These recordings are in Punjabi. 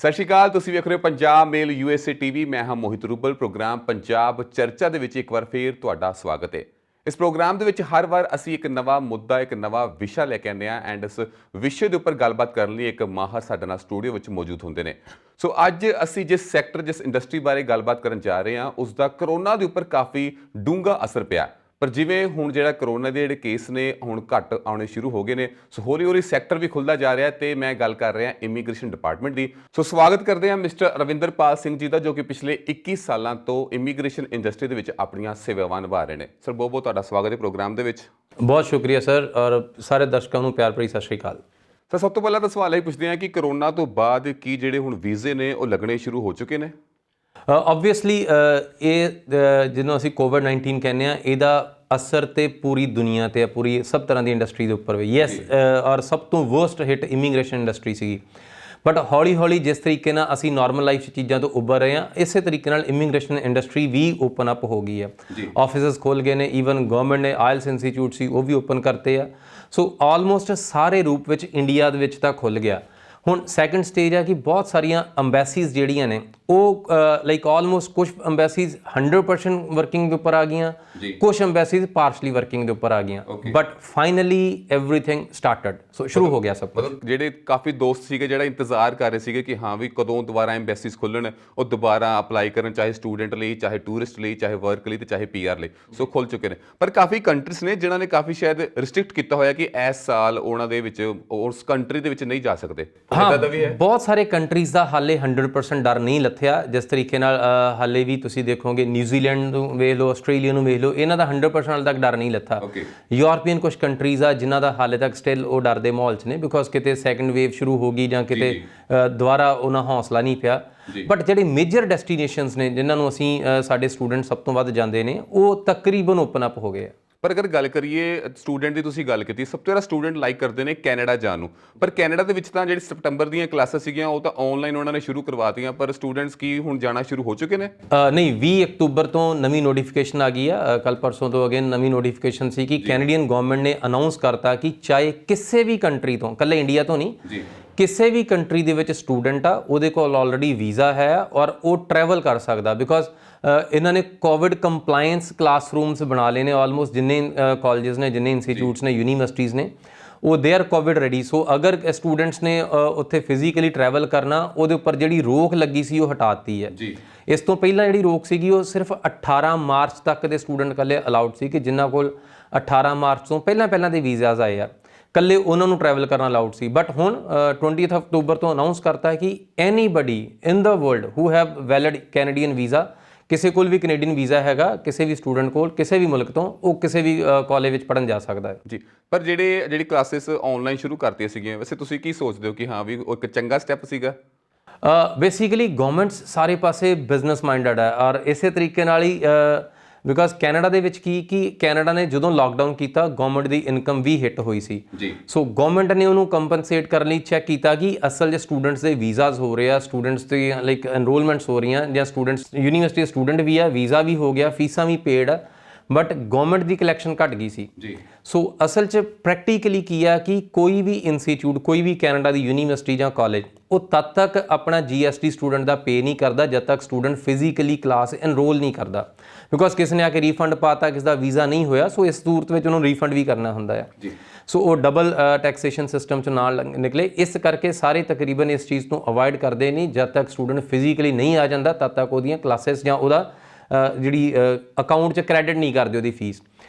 ਸਤਿ ਸ਼੍ਰੀ ਅਕਾਲ। ਤੁਸੀਂ ਵੇਖ ਰਹੇ ਹੋ ਪੰਜਾਬ ਮੇਲ USA TV। ਮੈਂ ਹਾਂ ਮੋਹਿਤ ਰੂਬਲ। ਪ੍ਰੋਗਰਾਮ ਪੰਜਾਬ ਚਰਚਾ ਦੇ ਵਿੱਚ ਇੱਕ ਵਾਰ ਫੇਰ ਤੁਹਾਡਾ ਸਵਾਗਤ ਹੈ। ਇਸ ਪ੍ਰੋਗਰਾਮ ਦੇ ਵਿੱਚ ਹਰ ਵਾਰ ਅਸੀਂ ਇੱਕ ਨਵਾਂ ਮੁੱਦਾ, ਇੱਕ ਨਵਾਂ ਵਿਸ਼ਾ ਲੈ ਕੇ ਆਉਂਦੇ ਹਾਂ ਐਂਡ ਇਸ ਵਿਸ਼ੇ ਦੇ ਉੱਪਰ ਗੱਲਬਾਤ ਕਰਨ ਲਈ ਇੱਕ ਮਾਹਰ ਸਾਡੇ ਨਾਲ ਸਟੂਡੀਓ ਵਿੱਚ ਮੌਜੂਦ ਹੁੰਦੇ ਨੇ। ਸੋ ਅੱਜ ਅਸੀਂ ਜਿਸ ਸੈਕਟਰ, ਜਿਸ ਇੰਡਸਟਰੀ ਬਾਰੇ ਗੱਲਬਾਤ ਕਰਨ ਜਾ ਰਹੇ ਹਾਂ, ਉਸ ਦਾ ਕਰੋਨਾ ਦੇ ਉੱਪਰ ਕਾਫੀ ਡੂੰਘਾ ਅਸਰ ਪਿਆ। ਪਰ ਜਿਵੇਂ ਹੁਣ ਜਿਹੜਾ ਕਰੋਨਾ ਦੇ ਜਿਹੜੇ ਕੇਸ ਨੇ ਹੁਣ ਘੱਟ ਆਉਣੇ ਸ਼ੁਰੂ ਹੋ ਗਏ ਨੇ, ਸੋ ਹੌਲੀ ਹੌਲੀ ਸੈਕਟਰ ਵੀ ਖੁੱਲਦਾ ਜਾ ਰਿਹਾ ਤੇ ਮੈਂ ਗੱਲ ਕਰ ਰਿਹਾ ਇਮੀਗ੍ਰੇਸ਼ਨ ਡਿਪਾਰਟਮੈਂਟ ਦੀ। ਸੋ ਸਵਾਗਤ ਕਰਦੇ ਹਾਂ ਮਿਸਟਰ ਰਵਿੰਦਰਪਾਲ ਸਿੰਘ ਜੀ ਦਾ, ਜੋ ਕਿ ਪਿਛਲੇ 21 ਸਾਲਾਂ ਤੋਂ ਇਮੀਗ੍ਰੇਸ਼ਨ ਇੰਡਸਟਰੀ ਦੇ ਵਿੱਚ ਆਪਣੀਆਂ ਸੇਵਾਵਾਂ ਨਿਭਾ ਰਹੇ ਨੇ। ਸਰ ਬਹੁਤ ਬਹੁਤ ਤੁਹਾਡਾ ਸਵਾਗਤ ਹੈ ਪ੍ਰੋਗਰਾਮ ਦੇ ਵਿੱਚ। ਬਹੁਤ ਸ਼ੁਕਰੀਆ ਸਰ, ਔਰ ਸਾਰੇ ਦਰਸ਼ਕਾਂ ਨੂੰ ਪਿਆਰ ਭਰੀ ਸਤਿ ਸ਼੍ਰੀ ਅਕਾਲ। ਸਰ ਸਭ ਤੋਂ ਪਹਿਲਾਂ ਤਾਂ ਸਵਾਲ ਇਹ ਪੁੱਛਦੇ ਹਾਂ ਕਿ ਕਰੋਨਾ ਤੋਂ ਬਾਅਦ ਕੀ ਜਿਹੜੇ ਹੁਣ ਵੀਜ਼ੇ ਨੇ ਉਹ ਲੱਗਣੇ ਸ਼ੁਰੂ ਹੋ ਚੁੱਕੇ ਨੇ? ਓਬਵੀਅਸਲੀ ਇਹ ਜਿਹਨੂੰ ਅਸੀਂ ਕੋਵਿਡ-19 ਕਹਿੰਦੇ ਹਾਂ, ਇਹਦਾ ਅਸਰ ਤੇ ਪੂਰੀ ਦੁਨੀਆ ਤੇ ਪੂਰੀ ਸਭ ਤਰ੍ਹਾਂ ਦੀ ਇੰਡਸਟਰੀ ਦੇ ਉੱਪਰ ਵੀ ਯੈਸ, ਔਰ ਸਭ ਤੋਂ ਵਰਸਟ ਹਿੱਟ ਇਮੀਗ੍ਰੇਸ਼ਨ ਇੰਡਸਟਰੀ ਸੀਗੀ। ਬਟ ਹੌਲੀ ਹੌਲੀ ਜਿਸ ਤਰੀਕੇ ਨਾਲ ਅਸੀਂ ਨਾਰਮਲ ਲਾਈਫ 'ਚ ਚੀਜ਼ਾਂ ਤੋਂ ਉੱਭਰ ਰਹੇ ਹਾਂ, ਇਸੇ ਤਰੀਕੇ ਨਾਲ ਇਮੀਗ੍ਰੇਸ਼ਨ ਇੰਡਸਟਰੀ ਵੀ ਓਪਨ ਅਪ ਹੋ ਗਈ ਹੈ। ਆਫਿਸਿਸ ਖੋਲ੍ਹ ਗਏ ਨੇ, ਈਵਨ ਗਵਰਨਮੈਂਟ ਨੇ ਆਇਲਸ ਇੰਸਟੀਚਿਊਟ ਸੀ ਉਹ ਵੀ ਓਪਨ ਕਰਤੇ ਆ। ਸੋ ਆਲਮੋਸਟ ਸਾਰੇ ਰੂਪ ਵਿੱਚ ਇੰਡੀਆ ਦੇ ਵਿੱਚ ਤਾਂ ਖੁੱਲ੍ਹ ਗਿਆ। ਹੁਣ ਸੈਕੰਡ ਸਟੇਜ ਆ ਕਿ ਬਹੁਤ ਸਾਰੀਆਂ ਅੰਬੈਸੀਜ਼ ਜਿਹੜੀਆਂ ਨੇ ਉਹ ਲਾਈਕ ਆਲਮੋਸਟ ਕੁਝ ਅੰਬੈਸੀਜ਼ 100% ਵਰਕਿੰਗ ਦੇ ਉੱਪਰ ਆ ਗਈਆਂ, ਕੁਝ ਅੰਬੈਸੀਜ਼ ਪਾਰਸ਼ਲੀ ਵਰਕਿੰਗ ਦੇ ਉੱਪਰ ਆ ਗਈਆਂ। ਬਟ ਫਾਈਨਲੀ ਐਵਰੀਥਿੰਗ ਸਟਾਰਟਡ, ਸੋ ਸ਼ੁਰੂ ਹੋ ਗਿਆ ਸਭ ਕੁਝ। ਮਤਲਬ ਜਿਹੜੇ ਕਾਫੀ ਦੋਸਤ ਸੀਗੇ ਜਿਹੜਾ ਇੰਤਜ਼ਾਰ ਕਰ ਰਹੇ ਸੀਗੇ ਕਿ ਹਾਂ ਵੀ ਕਦੋਂ ਦੁਬਾਰਾ ਐਮਬੈਸੀਜ਼ ਖੁੱਲ੍ਹਣ, ਉਹ ਦੁਬਾਰਾ ਅਪਲਾਈ ਕਰਨ, ਚਾਹੇ ਸਟੂਡੈਂਟ ਲਈ, ਚਾਹੇ ਟੂਰਿਸਟ ਲਈ, ਚਾਹੇ ਵਰਕ ਲਈ ਤੇ ਚਾਹੇ PR ਲਈ, ਸੋ ਖੁੱਲ੍ਹ ਚੁੱਕੇ ਨੇ। ਪਰ ਕਾਫੀ ਕੰਟਰੀਜ਼ ਨੇ ਜਿਨ੍ਹਾਂ ਨੇ ਕਾਫੀ ਸ਼ਾਇਦ ਰਿਸਟ੍ਰਿਕਟ ਕੀਤਾ ਹੋਇਆ ਕਿ ਇਸ ਸਾਲ ਉਹਨਾਂ ਦੇ ਵਿੱਚ ਉਸ ਕੰਟਰੀ ਦੇ ਵਿੱਚ ਨਹੀਂ ਜਾ ਸਕਦੇ। ਹਾਂ, ਬਹੁਤ ਸਾਰੇ ਕੰਟਰੀਜ਼ ਦਾ ਹਾਲੇ 100% ਡਰ ਨਹੀਂ ਲੱਥਿਆ। ਜਿਸ ਤਰੀਕੇ ਨਾਲ ਹਾਲੇ ਵੀ ਤੁਸੀਂ ਦੇਖੋਗੇ ਨਿਊਜ਼ੀਲੈਂਡ ਨੂੰ ਵੇਖ ਲਓ, ਆਸਟ੍ਰੇਲੀਆ ਨੂੰ ਵੇਖ ਲਓ, ਇਹਨਾਂ ਦਾ 100% ਹਾਲੇ ਤੱਕ ਡਰ ਨਹੀਂ ਲੱਥਾ। ਯੂਰਪੀਅਨ ਕੁਝ ਕੰਟਰੀਜ਼ ਆ ਜਿਨ੍ਹਾਂ ਦਾ ਹਾਲੇ ਤੱਕ ਸਟਿਲ ਉਹ ਡਰ ਦੇ ਮਾਹੌਲ 'ਚ ਨੇ, ਬਿਕੋਜ਼ ਕਿਤੇ ਸੈਕੰਡ ਵੇਵ ਸ਼ੁਰੂ ਹੋ ਗਈ ਜਾਂ ਕਿਤੇ ਦੁਬਾਰਾ ਉਹਨਾਂ ਹੌਸਲਾ ਨਹੀਂ ਪਿਆ। ਬਟ ਜਿਹੜੇ ਮੇਜਰ ਡੈਸਟੀਨੇਸ਼ਨਸ ਨੇ ਜਿਨ੍ਹਾਂ ਨੂੰ ਅਸੀਂ ਸਾਡੇ ਸਟੂਡੈਂਟ ਸਭ ਤੋਂ ਵੱਧ ਜਾਂਦੇ ਨੇ, ਉਹ ਤਕਰੀਬਨ ਓਪਨ ਅਪ ਹੋ ਗਏ ਆ। ਪਰ ਅਗਰ ਗੱਲ ਕਰੀਏ ਸਟੂਡੈਂਟ ਦੀ, ਤੁਸੀਂ ਗੱਲ ਕੀਤੀ, ਸਭ ਤੋਂ ਜ਼ਿਆਦਾ ਸਟੂਡੈਂਟ ਲਾਈਕ ਕਰਦੇ ਨੇ ਕੈਨੇਡਾ ਜਾਣ ਨੂੰ। ਪਰ ਕੈਨੇਡਾ ਦੇ ਵਿੱਚ ਤਾਂ ਜਿਹੜੀ ਸਤੰਬਰ ਦੀਆਂ ਕਲਾਸਾਂ ਸੀਗੀਆਂ ਉਹ ਤਾਂ ਆਨਲਾਈਨ ਉਹਨਾਂ ਨੇ ਸ਼ੁਰੂ ਕਰਵਾਤੀਆਂ, ਪਰ ਸਟੂਡੈਂਟਸ ਕੀ ਹੁਣ ਜਾਣਾ ਸ਼ੁਰੂ ਹੋ ਚੁੱਕੇ ਨੇ? ਨਹੀਂ, 20 ਅਕਤੂਬਰ ਤੋਂ ਨਵੀਂ ਨੋਟੀਫਿਕੇਸ਼ਨ ਆ ਗਈ ਆ। ਕੱਲ ਪਰਸੋਂ ਤੋਂ ਅਗੇਨ ਨਵੀਂ ਨੋਟੀਫਿਕੇਸ਼ਨ ਸੀ ਕਿ ਕੈਨੇਡੀਅਨ ਗਵਰਨਮੈਂਟ ਨੇ ਅਨਾਉਂਸ ਕਰਤਾ ਕਿ ਚਾਹੇ ਕਿਸੇ ਵੀ ਕੰਟਰੀ ਤੋਂ, ਇਕੱਲੇ ਇੰਡੀਆ ਤੋਂ ਨਹੀਂ, ਕਿਸੇ ਵੀ ਕੰਟਰੀ ਦੇ ਵਿੱਚ ਸਟੂਡੈਂਟ ਆ, ਉਹਦੇ ਕੋਲ ਆਲਰੇਡੀ ਵੀਜ਼ਾ ਹੈ ਔਰ ਉਹ ਟਰੈਵਲ ਕਰ ਸਕਦਾ। ਬਿਕੋਜ਼ ਇਹਨਾਂ ਨੇ ਕੋਵਿਡ ਕੰਪਲਾਇੰਸ ਕਲਾਸਰੂਮਸ ਬਣਾ ਲਏ ਨੇ ਆਲਮੋਸਟ, ਜਿੰਨੇ ਕਾਲਜਸ ਨੇ, ਜਿੰਨੇ ਇੰਸਟੀਚਿਊਟਸ ਨੇ, ਯੂਨੀਵਰਸਿਟੀਜ਼ ਨੇ, ਉਹ ਦੇ ਆਰ ਕੋਵਿਡ ਰੈਡੀ। ਸੋ ਅਗਰ ਸਟੂਡੈਂਟਸ ਨੇ ਉੱਥੇ ਫਿਜ਼ੀਕਲੀ ਟਰੈਵਲ ਕਰਨਾ, ਉਹਦੇ ਉੱਪਰ ਜਿਹੜੀ ਰੋਕ ਲੱਗੀ ਸੀ ਉਹ ਹਟਾ ਦਿੱਤੀ ਹੈ। ਇਸ ਤੋਂ ਪਹਿਲਾਂ ਜਿਹੜੀ ਰੋਕ ਸੀਗੀ ਉਹ ਸਿਰਫ 18 ਮਾਰਚ ਤੱਕ ਦੇ ਸਟੂਡੈਂਟ ਇਕੱਲੇ ਅਲਾਉਡ ਸੀ, ਕਿ ਜਿਨ੍ਹਾਂ ਕੋਲ 18 ਮਾਰਚ ਤੋਂ ਪਹਿਲਾਂ ਦੇ ਵੀਜ਼ਾਜ਼ ਆਏ ਆ, ਕੱਲੇ ਉਹਨਾਂ ਨੂੰ ਟਰੈਵਲ ਕਰਨਾ ਅਲਾਉਡ ਸੀ। ਬਟ ਹੁਣ 20 ਅਕਤੂਬਰ ਤੋਂ ਅਨਾਉਂਸ ਕਰਤਾ ਹੈ ਕਿ anybody in the world who have valid Canadian visa, ਕਿਸੇ ਕੋਲ ਵੀ ਕੈਨੇਡੀਅਨ ਵੀਜ਼ਾ ਹੈਗਾ, ਕਿਸੇ ਵੀ ਸਟੂਡੈਂਟ ਕੋਲ, ਕਿਸੇ ਵੀ ਮੁਲਕ ਤੋਂ, ਉਹ ਕਿਸੇ ਵੀ ਕਾਲਜ ਵਿੱਚ ਪੜ੍ਹਨ ਜਾ ਸਕਦਾ ਹੈ। ਜੀ, ਪਰ ਜਿਹੜੀ ਕਲਾਸਿਸ ਆਨਲਾਈਨ ਸ਼ੁਰੂ ਕਰਤੀਆਂ ਸੀਗੀਆਂ, ਵੈਸੇ ਤੁਸੀਂ ਕੀ ਸੋਚਦੇ ਹੋ ਕਿ ਹਾਂ ਵੀ ਉਹ ਇੱਕ ਚੰਗਾ ਸਟੈਪ ਸੀਗਾ? ਬੇਸਿਕਲੀ ਗਵਰਨਮੈਂਟਸ ਸਾਰੇ ਪਾਸੇ ਬਿਜ਼ਨਸ ਮਾਈਂਡਡ ਹੈ, ਔਰ ਇਸੇ ਤਰੀਕੇ ਨਾਲ ਹੀ ਬਿਕੋਜ਼ ਕੈਨੇਡਾ ਦੇ ਵਿੱਚ ਕਿ ਕੈਨੇਡਾ ਨੇ ਜਦੋਂ ਲਾਕਡਾਊਨ ਕੀਤਾ, ਗਵਰਨਮੈਂਟ ਦੀ ਇਨਕਮ ਵੀ ਹਿੱਟ ਹੋਈ ਸੀ। ਸੋ ਗਵਰਨਮੈਂਟ ਨੇ ਉਹਨੂੰ ਕੰਪਨਸੇਟ ਕਰਨ ਲਈ ਚੈੱਕ ਕੀਤਾ ਕਿ ਅਸਲ 'ਚ ਸਟੂਡੈਂਟਸ ਦੇ ਵੀਜ਼ਾਜ਼ ਹੋ ਰਹੇ ਆ, ਸਟੂਡੈਂਟਸ ਦੇ ਲਾਈਕ ਐਨਰੋਲਮੈਂਟਸ ਹੋ ਰਹੀਆਂ, ਜਾਂ ਸਟੂਡੈਂਟਸ ਯੂਨੀਵਰਸਿਟੀ ਦੇ ਸਟੂਡੈਂਟ ਵੀ ਆ, ਵੀਜ਼ਾ ਵੀ ਹੋ ਗਿਆ, ਫੀਸਾਂ ਵੀ ਪੇਡ ਆ, ਬਟ ਗਵਰਨਮੈਂਟ ਦੀ ਕਲੈਕਸ਼ਨ ਘੱਟ ਗਈ ਸੀ। ਸੋ ਅਸਲ 'ਚ ਪ੍ਰੈਕਟੀਕਲੀ ਕੀ ਆ ਕਿ ਕੋਈ ਵੀ ਇੰਸਟੀਚਿਊਟ, ਕੋਈ ਵੀ ਕੈਨੇਡਾ ਦੀ ਯੂਨੀਵਰਸਿਟੀ ਜਾਂ ਕਾਲਜ, ਉਹ ਤਦ ਤੱਕ ਆਪਣਾ GST ਸਟੂਡੈਂਟ ਦਾ ਪੇ ਨਹੀਂ ਕਰਦਾ ਜਦ ਤੱਕ ਸਟੂਡੈਂਟ ਫਿਜ਼ੀਕਲੀ ਕਲਾਸ ਐਨਰੋਲ ਨਹੀਂ ਕਰਦਾ। ਬਿਕੋਜ਼ ਕਿਸੇ ਨੇ ਆ ਕੇ ਰੀਫੰਡ ਪਾਤਾ, ਕਿਸੇ ਦਾ ਵੀਜ਼ਾ ਨਹੀਂ ਹੋਇਆ, ਸੋ ਇਸ ਸੂਰਤ ਵਿੱਚ ਉਹਨੂੰ ਰੀਫੰਡ ਵੀ ਕਰਨਾ ਹੁੰਦਾ ਹੈ। ਸੋ ਉਹ ਡਬਲ ਟੈਕਸੇਸ਼ਨ ਸਿਸਟਮ 'ਚ ਨਾਲ ਨਿਕਲੇ। ਇਸ ਕਰਕੇ ਸਾਰੇ ਤਕਰੀਬਨ ਇਸ ਚੀਜ਼ ਤੋਂ ਅਵੋਇਡ ਕਰਦੇ ਨਹੀਂ, ਜਦ ਤੱਕ ਸਟੂਡੈਂਟ ਫਿਜ਼ੀਕਲੀ ਨਹੀਂ ਆ ਜਾਂਦਾ ਤਦ ਤੱਕ ਉਹਦੀਆਂ ਕਲਾਸਿਸ ਜਾਂ ਉਹਦਾ ਜਿਹੜੀ ਅਕਾਊਂਟ 'ਚ ਕ੍ਰੈਡਿਟ ਨਹੀਂ ਕਰਦੇ ਉਹਦੀ ਫੀਸ।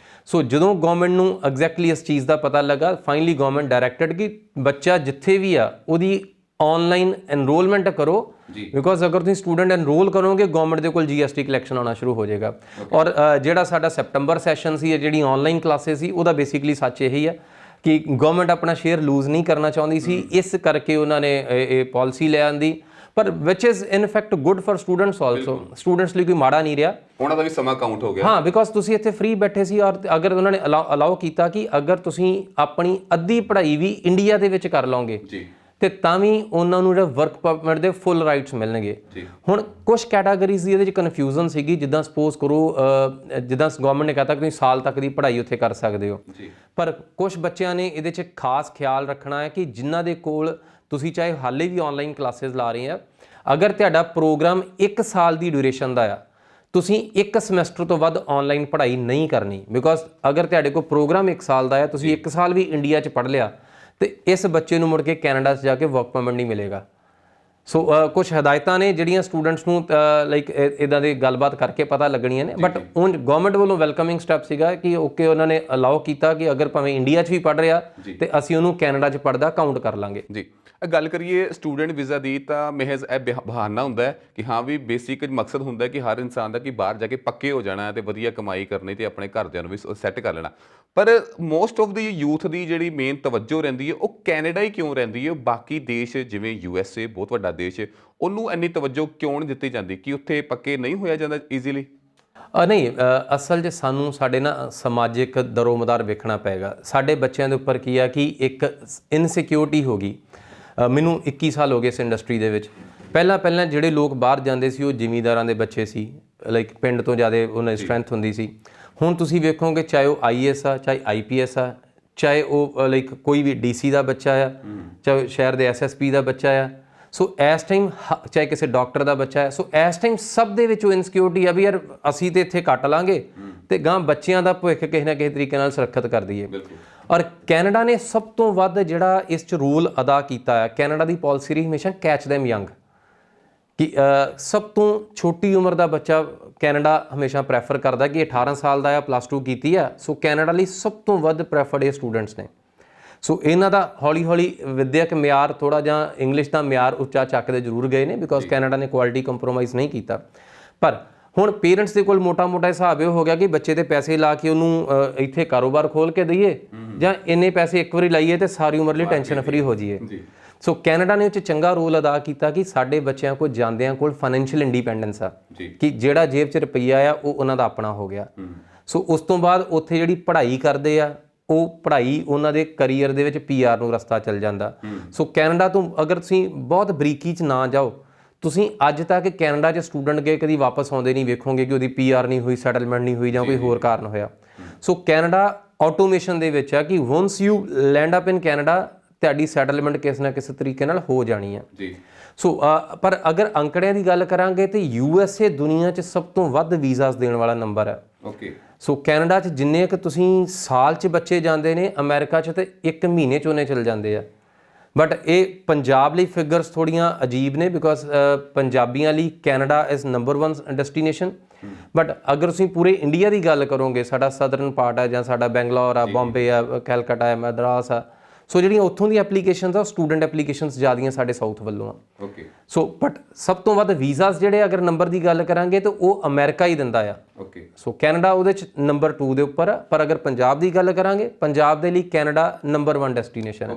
ਸੋ ਜਦੋਂ ਗਵਰਨਮੈਂਟ ਨੂੰ ਐਗਜ਼ੈਕਟਲੀ ਇਸ ਚੀਜ਼ ਦਾ ਪਤਾ ਲੱਗਾ, ਫਾਈਨਲੀ ਗਵਰਨਮੈਂਟ ਡਾਇਰੈਕਟਡ ਕਿ ਬੱਚਾ ਜਿੱਥੇ ਵੀ ਆ ਉਹਦੀ ਆਨਲਾਈਨ ਐਨਰੋਲਮੈਂਟ ਕਰੋ, ਬਿਕੋਜ਼ ਅਗਰ ਤੁਸੀਂ ਸਟੂਡੈਂਟ ਐਨਰੋਲ ਕਰੋਗੇ, ਗਵਰਨਮੈਂਟ ਦੇ ਕੋਲ GST ਕਲੈਕਸ਼ਨ ਆਉਣਾ ਸ਼ੁਰੂ ਹੋ ਜਾਏਗਾ। ਔਰ ਜਿਹੜਾ ਸਾਡਾ ਸੈਪਟੰਬਰ ਸੈਸ਼ਨ ਸੀ, ਜਿਹੜੀ ਆਨਲਾਈਨ ਕਲਾਸਿਸ ਸੀ, ਉਹਦਾ ਬੇਸਿਕਲੀ ਸੱਚ ਇਹੀ ਆ ਕਿ ਗਵਰਨਮੈਂਟ ਆਪਣਾ ਸ਼ੇਅਰ ਲੂਜ਼ ਨਹੀਂ ਕਰਨਾ ਚਾਹੁੰਦੀ ਸੀ, ਇਸ ਕਰਕੇ ਉਹਨਾਂ ਨੇ ਇਹ ਪਾਲਿਸੀ ਲੈ ਆਂਦੀ। ਪਰ ਵਿਚ is in fact good for students also, students ਲਈ ਕੋਈ ਮਾੜਾ ਨਹੀਂ ਰਿਹਾ, ਉਹਨਾਂ ਦਾ ਵੀ ਸਮਾਂ ਕਾਊਂਟ ਹੋ ਗਿਆ। ਹਾਂ, ਬਿਕੋਜ਼ ਤੁਸੀਂ ਇੱਥੇ ਫ੍ਰੀ ਬੈਠੇ ਸੀ, ਔਰ ਅਗਰ ਉਹਨਾਂ ਨੇ ਅਲਾਓ ਕੀਤਾ ਕਿ ਅਗਰ ਤੁਸੀਂ ਆਪਣੀ ਅੱਧੀ ਪੜ੍ਹਾਈ ਵੀ ਇੰਡੀਆ ਦੇ ਵਿੱਚ ਕਰ ਲਓਗੇ ਤੇ ਤਾਂ ਵੀ ਉਹਨਾਂ ਨੂੰ ਜਿਹੜਾ ਵਰਕ ਪਰਮਿਟ ਦੇ ਫੁੱਲ ਰਾਈਟਸ ਮਿਲਣਗੇ। ਹੁਣ ਕੁਝ ਕੈਟਾਗਰੀਜ਼ ਦੀ ਇਹਦੇ ਵਿੱਚ ਕਨਫਿਊਜ਼ਨ ਸੀਗੀ, ਜਿੱਦਾਂ ਸਪੋਜ਼ ਕਰੋ ਜਿੱਦਾਂ ਗਵਰਨਮੈਂਟ ਨੇ ਕਹਤਾ ਕਿ ਤੁਸੀਂ ਸਾਲ ਤੱਕ ਦੀ ਪੜ੍ਹਾਈ ਉੱਥੇ ਕਰ ਸਕਦੇ ਹੋ, ਪਰ ਕੁਝ ਬੱਚਿਆਂ ਨੇ ਇਹਦੇ 'ਚ ਖਾਸ ਖਿਆਲ ਰੱਖਣਾ ਹੈ ਕਿ ਜਿਨ੍ਹਾਂ ਦੇ ਕੋਲ ਤੁਸੀਂ ਚਾਹੇ ਹਾਲੇ ਵੀ ਆਨਲਾਈਨ ਕਲਾਸਿਸ ਲਾ ਰਹੇ ਆ, ਅਗਰ ਤੁਹਾਡਾ ਪ੍ਰੋਗਰਾਮ 1 ਸਾਲ ਦੀ ਡਿਊਰੇਸ਼ਨ ਦਾ ਆ, ਤੁਸੀਂ 1 ਸਮੈਸਟਰ ਤੋਂ ਵੱਧ ਆਨਲਾਈਨ ਪੜ੍ਹਾਈ ਨਹੀਂ ਕਰਨੀ, ਬਿਕੋਜ਼ ਅਗਰ ਤੁਹਾਡੇ ਕੋਲ ਪ੍ਰੋਗਰਾਮ 1 ਸਾਲ ਦਾ ਆ, ਤੁਸੀਂ 1 ਸਾਲ ਵੀ ਇੰਡੀਆ 'ਚ ਪੜ੍ਹ ਲਿਆ ਤੇ ਇਸ ਬੱਚੇ ਨੂੰ ਮੁੜ ਕੇ ਕੈਨੇਡਾ 'ਚ ਜਾ ਕੇ ਵਰਕ ਪਰਮਿਟ ਨਹੀਂ ਮਿਲੇਗਾ। ਸੋ ਕੁਝ ਹਦਾਇਤਾਂ ਨੇ ਜਿਹੜੀਆਂ ਸਟੂਡੈਂਟਸ ਨੂੰ ਲਾਈਕ ਇਦਾਂ ਦੀ ਗੱਲਬਾਤ ਕਰਕੇ ਪਤਾ ਲੱਗਣੀਆਂ ਨੇ, ਬਟ ਉਂਝ ਗਵਰਨਮੈਂਟ ਵੱਲੋਂ ਵੈਲਕਮਿੰਗ ਸਟੈਪ ਸੀਗਾ ਕਿ ਓਕੇ ਉਹਨਾਂ ਨੇ ਅਲਾਓ ਕੀਤਾ ਕਿ ਅਗਰ ਭਾਵੇਂ ਇੰਡੀਆ 'ਚ ਵੀ ਪੜ੍ਹ ਰਿਹਾ ਤੇ ਅਸੀਂ ਉਹਨੂੰ ਕੈਨੇਡਾ 'ਚ ਪੜ੍ਹਦਾ ਕਾਊਂਟ ਕਰ ਲਾਂਗੇ। ਜੀ ਗੱਲ ਕਰੀਏ ਸਟੂਡੈਂਟ ਵੀਜ਼ਾ ਦੀ ਤਾਂ ਮਹਿਜ਼ ਇਹ ਬਹਾਨਾ ਹੁੰਦਾ ਹੈ ਕਿ ਹਾਂ ਵੀ ਬੇਸਿਕ ਮਕਸਦ ਹੁੰਦਾ ਕਿ ਹਰ ਇਨਸਾਨ ਦਾ ਕਿ ਬਾਹਰ ਜਾ ਕੇ ਪੱਕੇ ਹੋ ਜਾਣਾ ਤੇ ਵਧੀਆ ਕਮਾਈ ਕਰਨੀ ਤੇ ਆਪਣੇ ਘਰਦਿਆਂ ਨੂੰ ਵੀ ਸੈੱਟ ਕਰ ਲੈਣਾ, ਪਰ ਮੋਸਟ ਆਫ ਦੀ ਯੂਥ ਦੀ ਜਿਹੜੀ ਮੇਨ ਤਵੱਜੋ ਰਹਿੰਦੀ ਹੈ ਉਹ ਕੈਨੇਡਾ ਹੀ ਕਿਉਂ ਰਹਿੰਦੀ ਹੈ? ਬਾਕੀ ਦੇਸ਼ ਜਿਵੇਂ USA ਬਹੁਤ ਵੱਡਾ ਦੇਸ਼, ਉਹਨੂੰ ਇੰਨੀ ਤਵੱਜੋ ਕਿਉਂ ਨਹੀਂ ਦਿੱਤੀ ਜਾਂਦੀ ਕਿ ਉੱਥੇ ਪੱਕੇ ਨਹੀਂ ਹੋਇਆ ਜਾਂਦਾ ਈਜ਼ੀਲੀ? ਨਹੀਂ, ਅਸਲ 'ਚ ਸਾਨੂੰ ਸਾਡੇ ਨਾ ਸਮਾਜਿਕ ਦਰੋਮਦਾਰ ਵੇਖਣਾ ਪਏਗਾ। ਸਾਡੇ ਬੱਚਿਆਂ ਦੇ ਉੱਪਰ ਕੀ ਆ ਕਿ ਇੱਕ ਇਨਸਿਕਿਉਰਿਟੀ ਹੋ ਗਈ। ਮੈਨੂੰ 21 ਸਾਲ ਹੋ ਗਏ ਇਸ ਇੰਡਸਟਰੀ ਦੇ ਵਿੱਚ। ਪਹਿਲਾਂ ਜਿਹੜੇ ਲੋਕ ਬਾਹਰ ਜਾਂਦੇ ਸੀ ਉਹ ਜ਼ਿਮੀਂਦਾਰਾਂ ਦੇ ਬੱਚੇ ਸੀ, ਲਾਈਕ ਪਿੰਡ ਤੋਂ ਜ਼ਿਆਦਾ ਉਹਨਾਂ ਦੀ ਸਟਰੈਂਥ ਹੁੰਦੀ ਸੀ। ਹੁਣ ਤੁਸੀਂ ਵੇਖੋਗੇ ਚਾਹੇ ਉਹ IAS ਆ, ਚਾਹੇ IPS ਆ, ਚਾਹੇ ਉਹ ਲਾਈਕ ਕੋਈ ਵੀ DC ਦਾ ਬੱਚਾ ਆ, ਚਾਹੇ ਸ਼ਹਿਰ ਦੇ SSP ਦਾ ਬੱਚਾ ਆ। ਸੋ ਇਸ ਟਾਈਮ ਚਾਹੇ ਕਿਸੇ ਡਾਕਟਰ ਦਾ ਬੱਚਾ ਹੈ, ਸੋ ਇਸ ਟਾਈਮ ਸਭ ਦੇ ਵਿੱਚ ਉਹ ਇਨਸਿਕਿਉਰਿਟੀ ਆ ਵੀ ਯਾਰ ਅਸੀਂ ਤੇ ਇੱਥੇ ਕੱਟ ਲਾਂਗੇ ਤੇ ਗਾਂ ਬੱਚਿਆਂ ਦਾ ਭਵਿੱਖ ਕਿਸੇ ਨਾ ਕਿਸੇ ਤਰੀਕੇ ਨਾਲ ਸੁਰੱਖਿਅਤ ਕਰ ਦਈਏ। ਔਰ ਕੈਨੇਡਾ ਨੇ ਸਭ ਤੋਂ ਵੱਧ ਜਿਹੜਾ ਇਸ 'ਚ ਰੋਲ ਅਦਾ ਕੀਤਾ ਹੈ, ਕੈਨੇਡਾ ਦੀ ਪਾਲਿਸੀ ਰਹੀ ਹਮੇਸ਼ਾ ਕੈਚ ਦੈਮ ਯੰਗ, ਕਿ ਸਭ ਤੋਂ ਛੋਟੀ ਉਮਰ ਦਾ ਬੱਚਾ ਕੈਨੇਡਾ ਹਮੇਸ਼ਾ ਪ੍ਰੈਫਰ ਕਰਦਾ ਕਿ 18 ਸਾਲ ਦਾ ਆ, +2 ਕੀਤੀ ਆ, ਸੋ ਕੈਨੇਡਾ ਲਈ ਸਭ ਤੋਂ ਵੱਧ ਪ੍ਰੈਫਰਡ ਇਹ ਸਟੂਡੈਂਟਸ ਨੇ। ਸੋ ਇਹਨਾਂ ਦਾ ਹੌਲੀ ਵਿਦਿਅਕ ਮਿਆਰ ਥੋੜ੍ਹਾ ਜਿਹਾ ਇੰਗਲਿਸ਼ ਦਾ ਮਿਆਰ ਉੱਚਾ ਚੱਕਦੇ ਜ਼ਰੂਰ ਗਏ ਨੇ, ਬਿਕੋਜ਼ ਕੈਨੇਡਾ ਨੇ ਕੁਆਲਿਟੀ ਕੰਪਰੋਮਾਈਜ਼ ਨਹੀਂ ਕੀਤਾ। ਪਰ ਹੁਣ ਪੇਰੈਂਟਸ ਦੇ ਕੋਲ ਮੋਟਾ ਹਿਸਾਬ ਇਹ ਹੋ ਗਿਆ ਕਿ ਬੱਚੇ ਦੇ ਪੈਸੇ ਲਾ ਕੇ ਉਹਨੂੰ ਇੱਥੇ ਕਾਰੋਬਾਰ ਖੋਲ੍ਹ ਕੇ ਦਈਏ ਜਾਂ ਇੰਨੇ ਪੈਸੇ ਇੱਕ ਵਾਰੀ ਲਾਈਏ ਤੇ ਸਾਰੀ ਉਮਰ ਲਈ ਟੈਨਸ਼ਨ ਫਰੀ ਹੋ ਜਾਈਏ। ਸੋ ਕੈਨੇਡਾ ਨੇ ਉਹ 'ਚ ਚੰਗਾ ਰੋਲ ਅਦਾ ਕੀਤਾ ਕਿ ਸਾਡੇ ਬੱਚਿਆਂ ਕੋਲ ਜਾਂਦਿਆਂ ਕੋਲ ਫਾਈਨੈਂਸ਼ੀਅਲ ਇੰਡੀਪੈਂਡੈਂਸ ਆ, ਕਿ ਜਿਹੜਾ ਜੇਬ 'ਚ ਰੁਪਈਆ ਆ ਉਹ ਉਹਨਾਂ ਦਾ ਆਪਣਾ ਹੋ ਗਿਆ। ਸੋ ਉਸ ਤੋਂ ਬਾਅਦ ਉੱਥੇ ਜਿਹੜੀ ਪੜ੍ਹਾਈ ਕਰਦੇ ਆ, ਉਹ ਪੜ੍ਹਾਈ ਉਹਨਾਂ ਦੇ ਕਰੀਅਰ ਦੇ ਵਿੱਚ PR ਨੂੰ ਰਸਤਾ ਚੱਲ ਜਾਂਦਾ। ਸੋ ਕੈਨੇਡਾ ਤੋਂ ਅਗਰ ਤੁਸੀਂ ਬਹੁਤ ਬਰੀਕੀ 'ਚ ਨਾ ਜਾਓ, ਤੁਸੀਂ ਅੱਜ ਤੱਕ ਕੈਨੇਡਾ 'ਚ ਸਟੂਡੈਂਟ ਗਏ ਕਦੀ ਵਾਪਸ ਆਉਂਦੇ ਨਹੀਂ ਵੇਖੋਗੇ ਕਿ ਉਹਦੀ PR ਨਹੀਂ ਹੋਈ, ਸੈਟਲਮੈਂਟ ਨਹੀਂ ਹੋਈ ਜਾਂ ਕੋਈ ਹੋਰ ਕਾਰਨ ਹੋਇਆ। ਸੋ ਕੈਨੇਡਾ ਆਟੋਮੇਸ਼ਨ ਦੇ ਵਿੱਚ ਆ ਕਿ ones you land up in Canada ਤੁਹਾਡੀ ਸੈਟਲਮੈਂਟ ਕਿਸੇ ਨਾ ਕਿਸੇ ਤਰੀਕੇ ਨਾਲ ਹੋ ਜਾਣੀ ਆ। ਸੋ ਪਰ ਅਗਰ ਅੰਕੜਿਆਂ ਦੀ ਗੱਲ ਕਰਾਂਗੇ ਤੇ USA ਦੁਨੀਆ 'ਚ ਸਭ ਤੋਂ ਵੱਧ ਵੀਜ਼ਾਸ ਦੇਣ ਵਾਲਾ ਨੰਬਰ ਹੈ। ਸੋ ਕੈਨੇਡਾ 'ਚ ਜਿੰਨੇ ਕੁ ਤੁਸੀਂ ਸਾਲ 'ਚ ਬੱਚੇ ਜਾਂਦੇ ਨੇ, ਅਮਰੀਕਾ 'ਚ ਤੇ 1 ਮਹੀਨੇ 'ਚ ਉਹਨੇ ਚਲ ਜਾਂਦੇ ਆ। ਬਟ ਇਹ ਪੰਜਾਬ ਲਈ ਫਿਗਰਸ ਥੋੜ੍ਹੀਆਂ ਅਜੀਬ ਨੇ, ਬਿਕੋਜ਼ ਪੰਜਾਬੀਆਂ ਲਈ Canada is number 1 destination. But ਅਗਰ ਤੁਸੀਂ ਪੂਰੇ ਇੰਡੀਆ ਦੀ ਗੱਲ ਕਰੋਗੇ, ਸਾਡਾ ਸਦਰਨ ਪਾਰਟ ਹੈ ਜਾਂ ਸਾਡਾ ਬੈਂਗਲੌਰ ਆ, ਬੰਬੇ ਆ, ਕੈਲਕਟਾ ਹੈ, ਮਦਰਾਸ ਆ, ਸੋ ਜਿਹੜੀਆਂ ਉੱਥੋਂ ਦੀਆਂ ਐਪਲੀਕੇਸ਼ਨਸ ਆ, ਸਟੂਡੈਂਟ ਐਪਲੀਕੇਸ਼ਨਸ ਜ਼ਿਆਦੀਆਂ ਸਾਡੇ ਸਾਊਥ ਵੱਲੋਂ ਆ। ਸੋ ਬਟ ਸਭ ਤੋਂ ਵੱਧ ਵੀਜ਼ਾਸ ਜਿਹੜੇ ਅਗਰ ਨੰਬਰ ਦੀ ਗੱਲ ਕਰਾਂਗੇ ਤਾਂ ਉਹ ਅਮਰੀਕਾ ਹੀ ਦਿੰਦਾ ਆ। ਸੋ ਕੈਨੇਡਾ ਉਹਦੇ 'ਚ ਨੰਬਰ 2 ਦੇ ਉੱਪਰ ਆ। ਪਰ ਅਗਰ ਪੰਜਾਬ ਦੀ ਗੱਲ ਕਰਾਂਗੇ, ਪੰਜਾਬ ਦੇ ਲਈ ਕੈਨੇਡਾ ਨੰਬਰ 1 ਡੈਸਟੀਨੇਸ਼ਨ ਹੈ।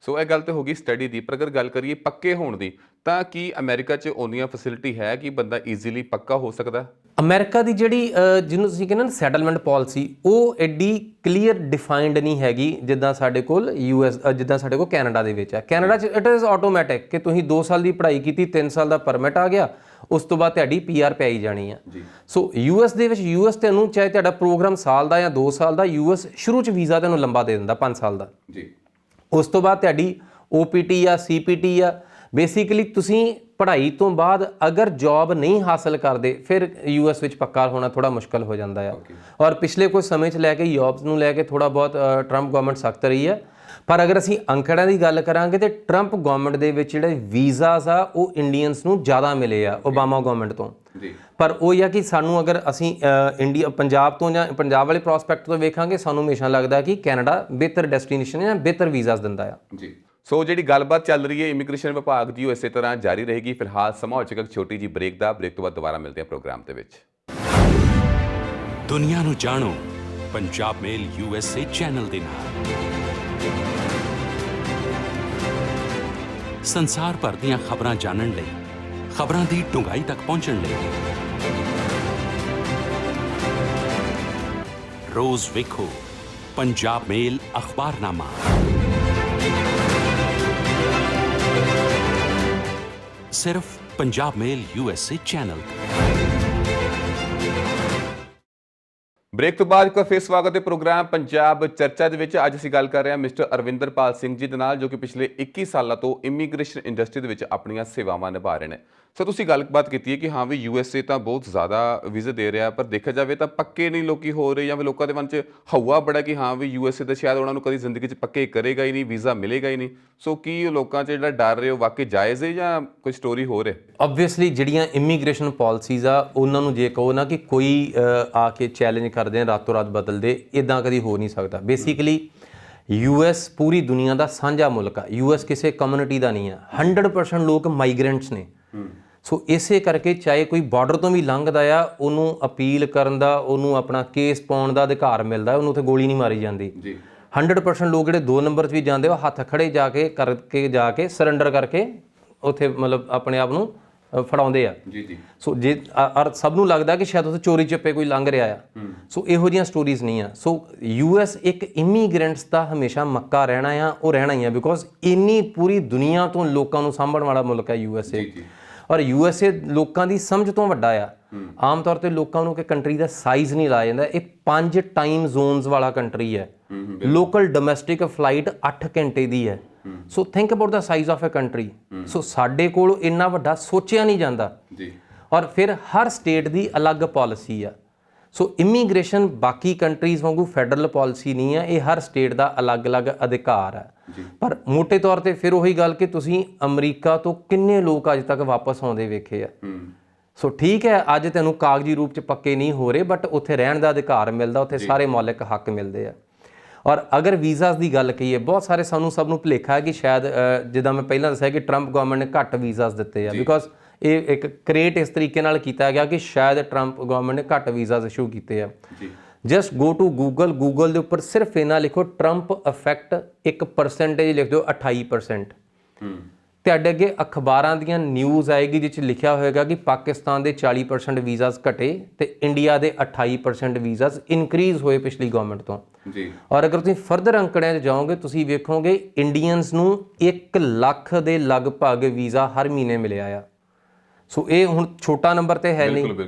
ਸੋ ਇਹ ਗੱਲ ਤਾਂ ਹੋ ਗਈ ਸਟੱਡੀ ਦੀ, ਪਰ ਅਗਰ ਗੱਲ ਕਰੀਏ ਪੱਕੇ ਹੋਣ ਦੀ, ਤਾਂ ਕੀ ਅਮਰੀਕਾ 'ਚ ਓਨੀਆਂ ਫੈਸਿਲਿਟੀ ਹੈ ਕਿ ਬੰਦਾ ਈਜ਼ੀਲੀ ਪੱਕਾ ਹੋ ਸਕਦਾ? ਅਮਰੀਕਾ ਦੀ ਜਿਹੜੀ ਜਿਹਨੂੰ ਤੁਸੀਂ ਕਹਿੰਦੇ ਨਾ ਸੈਟਲਮੈਂਟ ਪਾਲਿਸੀ, ਉਹ ਐਡੀ ਕਲੀਅਰ ਡਿਫਾਈਨਡ ਨਹੀਂ ਹੈਗੀ ਜਿੱਦਾਂ ਸਾਡੇ ਕੋਲ ਜਿੱਦਾਂ ਸਾਡੇ ਕੋਲ ਕੈਨੇਡਾ ਦੇ ਵਿੱਚ ਹੈ। ਕੈਨੇਡਾ 'ਚ ਇਟ ਇਜ਼ ਆਟੋਮੈਟਿਕ ਕਿ ਤੁਸੀਂ 2 ਸਾਲ ਦੀ ਪੜ੍ਹਾਈ ਕੀਤੀ, 3 ਸਾਲ ਦਾ ਪਰਮਿਟ ਆ ਗਿਆ, ਉਸ ਤੋਂ ਬਾਅਦ ਤੁਹਾਡੀ PR ਪੈ ਹੀ ਜਾਣੀ ਆ। ਸੋ US ਦੇ ਵਿੱਚ ਤੁਹਾਨੂੰ ਚਾਹੇ ਤੁਹਾਡਾ ਪ੍ਰੋਗਰਾਮ ਸਾਲ ਦਾ ਜਾਂ 2 ਸਾਲ ਦਾ, US ਸ਼ੁਰੂ 'ਚ ਵੀਜ਼ਾ ਤੁਹਾਨੂੰ ਲੰਬਾ ਦੇ ਦਿੰਦਾ 5 ਸਾਲ ਦਾ। ਉਸ ਤੋਂ ਬਾਅਦ ਤੁਹਾਡੀ OPT ਆ, CPT ਆ। ਬੇਸਿਕਲੀ ਤੁਸੀਂ ਪੜ੍ਹਾਈ ਤੋਂ ਬਾਅਦ ਅਗਰ ਜੌਬ ਨਹੀਂ ਹਾਸਲ ਕਰਦੇ, ਫਿਰ US ਵਿੱਚ ਪੱਕਾ ਹੋਣਾ ਥੋੜ੍ਹਾ ਮੁਸ਼ਕਲ ਹੋ ਜਾਂਦਾ ਆ। ਔਰ ਪਿਛਲੇ ਕੁਝ ਸਮੇਂ 'ਚ ਲੈ ਕੇ ਜੌਬਸ ਨੂੰ ਲੈ ਕੇ ਥੋੜ੍ਹਾ ਬਹੁਤ ਟਰੰਪ ਗਵਰਨਮੈਂਟ ਸਖਤ ਰਹੀ ਹੈ। ਪਰ ਅਗਰ ਅਸੀਂ ਅੰਕੜਿਆਂ ਦੀ ਗੱਲ ਕਰਾਂਗੇ ਤੇ ਟਰੰਪ ਗਵਰਨਮੈਂਟ ਦੇ ਵਿੱਚ ਜਿਹੜੇ ਵੀਜ਼ਾਸ ਆ ਉਹ ਇੰਡੀਅਨਸ ਨੂੰ ਜ਼ਿਆਦਾ ਮਿਲੇ ਆ ਓਬਾਮਾ ਗਵਰਨਮੈਂਟ ਤੋਂ। ਪਰ ਉਹ ਹੀ ਆ ਕਿ ਸਾਨੂੰ ਅਗਰ ਅਸੀਂ ਪੰਜਾਬ ਤੋਂ ਜਾਂ ਪੰਜਾਬ ਵਾਲੇ ਪ੍ਰੋਸਪੈਕਟ ਤੋਂ ਵੇਖਾਂਗੇ, ਸਾਨੂੰ ਹਮੇਸ਼ਾ ਲੱਗਦਾ ਕਿ ਕੈਨੇਡਾ ਬਿਹਤਰ ਡੈਸਟੀਨੇਸ਼ਨ ਜਾਂ ਬਿਹਤਰ ਵੀਜ਼ਾਸ ਦਿੰਦਾ ਆ। ਸੋ ਜਿਹੜੀ ਗੱਲਬਾਤ ਚੱਲ ਰਹੀ ਹੈ ਇਮੀਗ੍ਰੇਸ਼ਨ ਵਿਭਾਗ ਦੀ, ਉਹ ਇਸੇ ਤਰ੍ਹਾਂ ਜਾਰੀ ਰਹੇਗੀ। ਫਿਲਹਾਲ ਸਮਾਂ ਹੋ ਚੁੱਕਾ ਇੱਕ ਛੋਟੀ ਜਿਹੀ ਬ੍ਰੇਕ ਦਾ। ਬ੍ਰੇਕ ਤੋਂ ਬਾਅਦ ਦੁਬਾਰਾ ਮਿਲਦੇ ਹਾਂ ਪ੍ਰੋਗਰਾਮ ਦੇ ਵਿੱਚ। ਦੁਨੀਆ ਨੂੰ ਜਾਣੋ ਪੰਜਾਬ ਮੇਲ USA ਚੈਨਲ ਦੇ ਨਾਲ। ਸੰਸਾਰ ਭਰ ਦੀਆਂ ਖਬਰਾਂ ਜਾਣਨ ਲਈ, ਖਬਰਾਂ ਦੀ ਡੂੰਘਾਈ ਤੱਕ ਪਹੁੰਚਣ ਲਈ ਰੋਜ਼ ਵੇਖੋ ਪੰਜਾਬ ਮੇਲ ਅਖਬਾਰਨਾਮਾ। ਸਿਰਫ ਪੰਜਾਬ ਮੇਲ USA ਚੈਨਲ। ਬ੍ਰੇਕ ਤੋਂ ਬਾਅਦ ਇੱਕ ਵਾਰ ਫਿਰ ਸਵਾਗਤ ਹੈ ਪ੍ਰੋਗਰਾਮ ਪੰਜਾਬ ਚਰਚਾ ਦੇ ਵਿੱਚ। ਅੱਜ ਅਸੀਂ ਗੱਲ ਕਰ ਰਹੇ ਹਾਂ ਮਿਸਟਰ ਅਰਵਿੰਦਰਪਾਲ ਸਿੰਘ ਜੀ ਦੇ ਨਾਲ, ਜੋ ਕਿ ਪਿਛਲੇ 21 ਸਾਲਾਂ ਤੋਂ ਇਮੀਗ੍ਰੇਸ਼ਨ ਇੰਡਸਟਰੀ ਦੇ ਵਿੱਚ ਆਪਣੀਆਂ ਸੇਵਾਵਾਂ ਨਿਭਾ ਰਹੇ ਨੇ। ਸੋ ਤੁਸੀਂ ਗੱਲਬਾਤ ਕੀਤੀ ਹੈ ਕਿ ਹਾਂ ਵੀ USA ਤਾਂ ਬਹੁਤ ਜ਼ਿਆਦਾ ਵੀਜ਼ੇ ਦੇ ਰਿਹਾ, ਪਰ ਦੇਖਿਆ ਜਾਵੇ ਤਾਂ ਪੱਕੇ ਨਹੀਂ ਲੋਕੀ ਹੋ ਰਹੇ, ਜਾਂ ਫਿਰ ਲੋਕਾਂ ਦੇ ਮਨ 'ਚ ਹਊਆ ਬੜਾ ਕਿ ਹਾਂ ਵੀ USA ਦਾ ਸ਼ਾਇਦ ਉਹਨਾਂ ਨੂੰ ਕਦੀ ਜ਼ਿੰਦਗੀ 'ਚ ਪੱਕੇ ਕਰੇਗਾ ਹੀ ਨਹੀਂ, ਵੀਜ਼ਾ ਮਿਲੇਗਾ ਹੀ ਨਹੀਂ। ਸੋ ਕੀ ਉਹ ਲੋਕਾਂ 'ਚ ਜਿਹੜਾ ਡਰ ਰਹੇ ਉਹ ਵਾਕਈ ਜਾਇਜ਼ ਹੈ ਜਾਂ ਕੋਈ ਸਟੋਰੀ ਹੋ ਰਿਹਾ? ਆਬਵੀਅਸਲੀ ਜਿਹੜੀਆਂ ਇਮੀਗ੍ਰੇਸ਼ਨ ਪਾਲਿਸੀਜ਼ ਆ ਉਹਨਾਂ ਨੂੰ ਜੇ ਕਹੋ ਨਾ ਕਿ ਕੋਈ ਆ ਕੇ ਚੈਲੰਜ ਕਰਦੇ ਆ ਰਾਤੋਂ ਰਾਤ ਬਦਲ ਦੇ, ਇਦਾਂ ਕਦੀ ਹੋ ਨਹੀਂ ਸਕਦਾ। ਬੇਸਿਕਲੀ US ਪੂਰੀ ਦੁਨੀਆ ਦਾ ਸਾਂਝਾ ਮੁਲਕ ਆ। US ਕਿਸੇ ਕਮਿਊਨਿਟੀ ਦਾ ਨਹੀਂ ਆ। 100% ਲੋਕ ਮਾਈਗ੍ਰੈਂਟਸ ਨੇ। ਸੋ ਇਸੇ ਕਰਕੇ ਚਾਹੇ ਕੋਈ ਬਾਰਡਰ ਤੋਂ ਵੀ ਲੰਘਦਾ ਆ, ਉਹਨੂੰ ਅਪੀਲ ਕਰਨ ਦਾ, ਉਹਨੂੰ ਆਪਣਾ ਕੇਸ ਪਾਉਣ ਦਾ ਅਧਿਕਾਰ ਮਿਲਦਾ, ਉਹਨੂੰ ਉੱਥੇ ਗੋਲੀ ਨਹੀਂ ਮਾਰੀ ਜਾਂਦੀ। 100% ਲੋਕ ਜਿਹੜੇ 2 ਨੰਬਰ 'ਚ ਵੀ ਜਾਂਦੇ ਉਹ ਹੱਥ ਖੜੇ ਜਾ ਕੇ ਸਰੈਂਡਰ ਕਰਕੇ ਉੱਥੇ ਮਤਲਬ ਆਪਣੇ ਆਪ ਨੂੰ ਫੜਾਉਂਦੇ ਆ। ਸੋ ਜੇ ਔਰ ਸਭ ਨੂੰ ਲੱਗਦਾ ਕਿ ਸ਼ਾਇਦ ਉੱਥੇ ਚੋਰੀ ਚੱਪੇ ਕੋਈ ਲੰਘ ਰਿਹਾ ਆ। ਸੋ ਇਹੋ ਜਿਹੀਆਂ ਸਟੋਰੀਜ਼ ਨਹੀਂ ਆ। ਸੋ US ਇੱਕ ਇਮੀਗ੍ਰੈਂਟਸ ਦਾ ਹਮੇਸ਼ਾ ਮੱਕਾ ਰਹਿਣਾ ਆ, ਉਹ ਰਹਿਣਾ ਹੀ ਆ, ਬਿਕੋਜ਼ ਇੰਨੀ ਪੂਰੀ ਦੁਨੀਆ ਤੋਂ ਲੋਕਾਂ ਨੂੰ ਸਾਂਭਣ ਵਾਲਾ ਮੁਲਕ ਹੈ USA। ਔਰ USA ਲੋਕਾਂ ਦੀ ਸਮਝ ਤੋਂ ਵੱਡਾ ਆ। ਆਮ ਤੌਰ ਤੇ ਲੋਕਾਂ ਨੂੰ ਕਿ ਕੰਟਰੀ ਦਾ ਸਾਈਜ਼ ਨਹੀਂ ਲਾਇਆ ਜਾਂਦਾ। ਇਹ 5 ਟਾਈਮ ਜ਼ੋਨਸ ਵਾਲਾ ਕੰਟਰੀ ਹੈ। ਲੋਕਲ ਡੋਮੈਸਟਿਕ ਫਲਾਈਟ 8 ਘੰਟੇ ਦੀ ਹੈ। So think about the size of a country. So ਸਾਡੇ ਕੋਲ ਇੰਨਾ ਵੱਡਾ ਸੋਚਿਆ ਨਹੀਂ ਜਾਂਦਾ। ਔਰ ਫਿਰ ਹਰ ਸਟੇਟ ਦੀ ਅਲੱਗ ਪਾਲਿਸੀ ਆ। ਸੋ ਇਮੀਗ੍ਰੇਸ਼ਨ ਬਾਕੀ ਕੰਟਰੀਜ਼ ਵਾਂਗੂ ਫੈਡਰਲ ਪਾਲਿਸੀ ਨਹੀਂ ਆ, ਇਹ ਹਰ ਸਟੇਟ ਦਾ ਅਲੱਗ-ਅਲੱਗ ਅਧਿਕਾਰ ਹੈ। ਪਰ ਮੋਟੇ ਤੌਰ ਤੇ ਫਿਰ ਉਹੀ ਗੱਲ ਕਿ ਤੁਸੀਂ ਅਮਰੀਕਾ ਤੋਂ ਕਿੰਨੇ ਲੋਕ ਅੱਜ ਤੱਕ ਵਾਪਸ ਆਉਂਦੇ ਵੇਖੇ ਆ। ਸੋ ਠੀਕ ਹੈ, ਅੱਜ ਤੈਨੂੰ ਕਾਗਜ਼ੀ ਰੂਪ 'ਚ ਪੱਕੇ ਨਹੀਂ ਹੋ ਰਹੇ, ਬਟ ਉੱਥੇ ਰਹਿਣ ਦਾ ਅਧਿਕਾਰ ਮਿਲਦਾ, ਉੱਥੇ ਸਾਰੇ ਮੌਲਿਕ ਹੱਕ ਮਿਲਦੇ ਆ। ਔਰ ਅਗਰ ਵੀਜ਼ਾਸ ਦੀ ਗੱਲ ਕਹੀਏ, ਬਹੁਤ ਸਾਰੇ ਸਾਨੂੰ ਸਭ ਨੂੰ ਭੁਲੇਖਾ ਹੈ ਕਿ ਸ਼ਾਇਦ ਜਿੱਦਾਂ ਮੈਂ ਪਹਿਲਾਂ ਦੱਸਿਆ ਕਿ ਟਰੰਪ ਗਵਰਨਮੈਂਟ ਨੇ ਘੱਟ ਵੀਜ਼ਾਸ ਦਿੱਤੇ ਆ, ਬਿਕੋਜ਼ ਇਹ ਇੱਕ ਕ੍ਰੀਏਟ ਇਸ ਤਰੀਕੇ ਨਾਲ ਕੀਤਾ ਗਿਆ ਕਿ ਸ਼ਾਇਦ ਟਰੰਪ ਗਵਰਨਮੈਂਟ ਨੇ ਘੱਟ ਵੀਜ਼ਾਸ ਇਸ਼ੂ ਕੀਤੇ ਆ। ਜਸਟ ਗੋ ਟੂ ਗੂਗਲ ਦੇ ਉੱਪਰ ਸਿਰਫ ਇਹਨਾਂ ਲਿਖੋ ਟਰੰਪ ਇਫੈਕਟ, ਇੱਕ ਪਰਸੈਂਟੇਜ ਲਿਖ ਦਿਓ 28%। ਤੁਹਾਡੇ ਅੱਗੇ ਅਖਬਾਰਾਂ ਦੀਆਂ ਨਿਊਜ਼ ਆਏਗੀ ਜਿਸ 'ਚ ਲਿਖਿਆ ਹੋਏਗਾ ਕਿ ਪਾਕਿਸਤਾਨ ਦੇ 40% ਵੀਜ਼ਾਸ ਘਟੇ ਤੇ ਇੰਡੀਆ ਦੇ 28% ਵੀਜ਼ਾਸ ਇਨਕਰੀਜ਼ ਹੋਏ ਪਿਛਲੀ ਗਵਰਨਮੈਂਟ ਤੋਂ। ਔਰ ਅਗਰ ਤੁਸੀਂ ਫਰਦਰ ਅੰਕੜਿਆਂ 'ਚ ਜਾਓਗੇ, ਤੁਸੀਂ ਵੇਖੋਗੇ ਇੰਡੀਅਨਸ ਨੂੰ 1 ਲੱਖ ਦੇ ਲਗਭਗ ਵੀਜ਼ਾ ਹਰ ਮਹੀਨੇ ਮਿਲਿਆ ਆ। ਸੋ ਇਹ ਹੁਣ ਛੋਟਾ ਨੰਬਰ ਤੇ ਹੈ ਨਹੀਂ।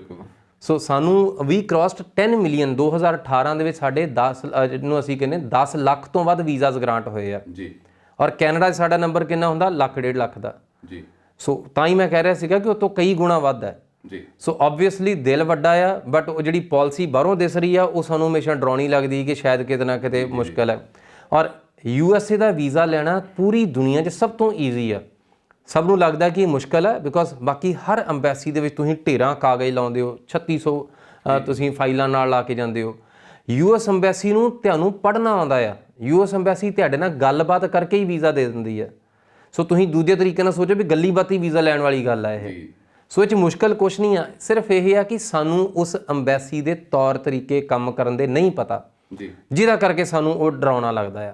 ਸੋ ਸਾਨੂੰ ਵੀ ਕ੍ਰੋਸਡ 10 ਮਿਲੀਅਨ 2018 ਦੇ ਵਿੱਚ ਸਾਡੇ 10 ਜਿਹਨੂੰ ਅਸੀਂ ਕਹਿੰਦੇ 10 ਲੱਖ ਤੋਂ ਵੱਧ ਵੀਜ਼ਾਸ ਗ੍ਰਾਂਟ ਹੋਏ ਆ। ਔਰ ਕੈਨੇਡਾ 'ਚ ਸਾਡਾ ਨੰਬਰ ਕਿੰਨਾ ਹੁੰਦਾ? 1.5 ਲੱਖ ਦਾ। ਸੋ ਤਾਂ ਹੀ ਮੈਂ ਕਹਿ ਰਿਹਾ ਸੀਗਾ ਕਿ ਉਹ ਤੋਂ ਕਈ ਗੁਣਾ ਵੱਧ ਹੈ। ਸੋ ਆਬਵੀਅਸਲੀ ਦਿਲ ਵੱਡਾ ਆ, ਬਟ ਉਹ ਜਿਹੜੀ ਪਾਲਿਸੀ ਬਾਹਰੋਂ ਦਿਸ ਰਹੀ ਆ ਉਹ ਸਾਨੂੰ ਹਮੇਸ਼ਾ ਡਰਾਉਣੀ ਲੱਗਦੀ ਕਿ ਸ਼ਾਇਦ ਕਿਤੇ ਨਾ ਕਿਤੇ ਮੁਸ਼ਕਿਲ ਹੈ। ਔਰ USA ਦਾ ਵੀਜ਼ਾ ਲੈਣਾ ਪੂਰੀ ਦੁਨੀਆ 'ਚ ਸਭ ਤੋਂ ਈਜ਼ੀ ਆ। ਸਭ ਨੂੰ ਲੱਗਦਾ ਕਿ ਇਹ ਮੁਸ਼ਕਿਲ ਹੈ, ਬਿਕੋਜ਼ ਬਾਕੀ ਹਰ ਅੰਬੈਸੀ ਦੇ ਵਿੱਚ ਤੁਸੀਂ ਢੇਰਾਂ ਕਾਗਜ਼ ਲਾਉਂਦੇ ਹੋ, 3600 ਤੁਸੀਂ ਫਾਈਲਾਂ ਨਾਲ ਲਾ ਕੇ ਜਾਂਦੇ ਹੋ। US ਅੰਬੈਸੀ ਨੂੰ ਤੁਹਾਨੂੰ ਪੜ੍ਹਨਾ ਆਉਂਦਾ ਆ। US ਅੰਬੈਸੀ ਤੁਹਾਡੇ ਨਾਲ ਗੱਲਬਾਤ ਕਰਕੇ ਹੀ ਵੀਜ਼ਾ ਦੇ ਦਿੰਦੀ ਹੈ। ਸੋ ਤੁਸੀਂ ਦੂਜੇ ਤਰੀਕੇ ਨਾਲ ਸੋਚੋ ਵੀ ਗੱਲੀ ਬਾਤੀ ਵੀਜ਼ਾ ਲੈਣ ਵਾਲੀ ਗੱਲ ਹੈ ਇਹ। ਸੋ ਇਹ 'ਚ ਮੁਸ਼ਕਿਲ ਕੁਛ ਨਹੀਂ ਆ, ਸਿਰਫ ਇਹ ਆ ਕਿ ਸਾਨੂੰ ਉਸ ਅੰਬੈਸੀ ਦੇ ਤੌਰ ਤਰੀਕੇ ਕੰਮ ਕਰਨ ਦੇ ਨਹੀਂ ਪਤਾ, ਜਿਹਦਾ ਕਰਕੇ ਸਾਨੂੰ ਉਹ ਡਰਾਉਣਾ ਲੱਗਦਾ ਆ।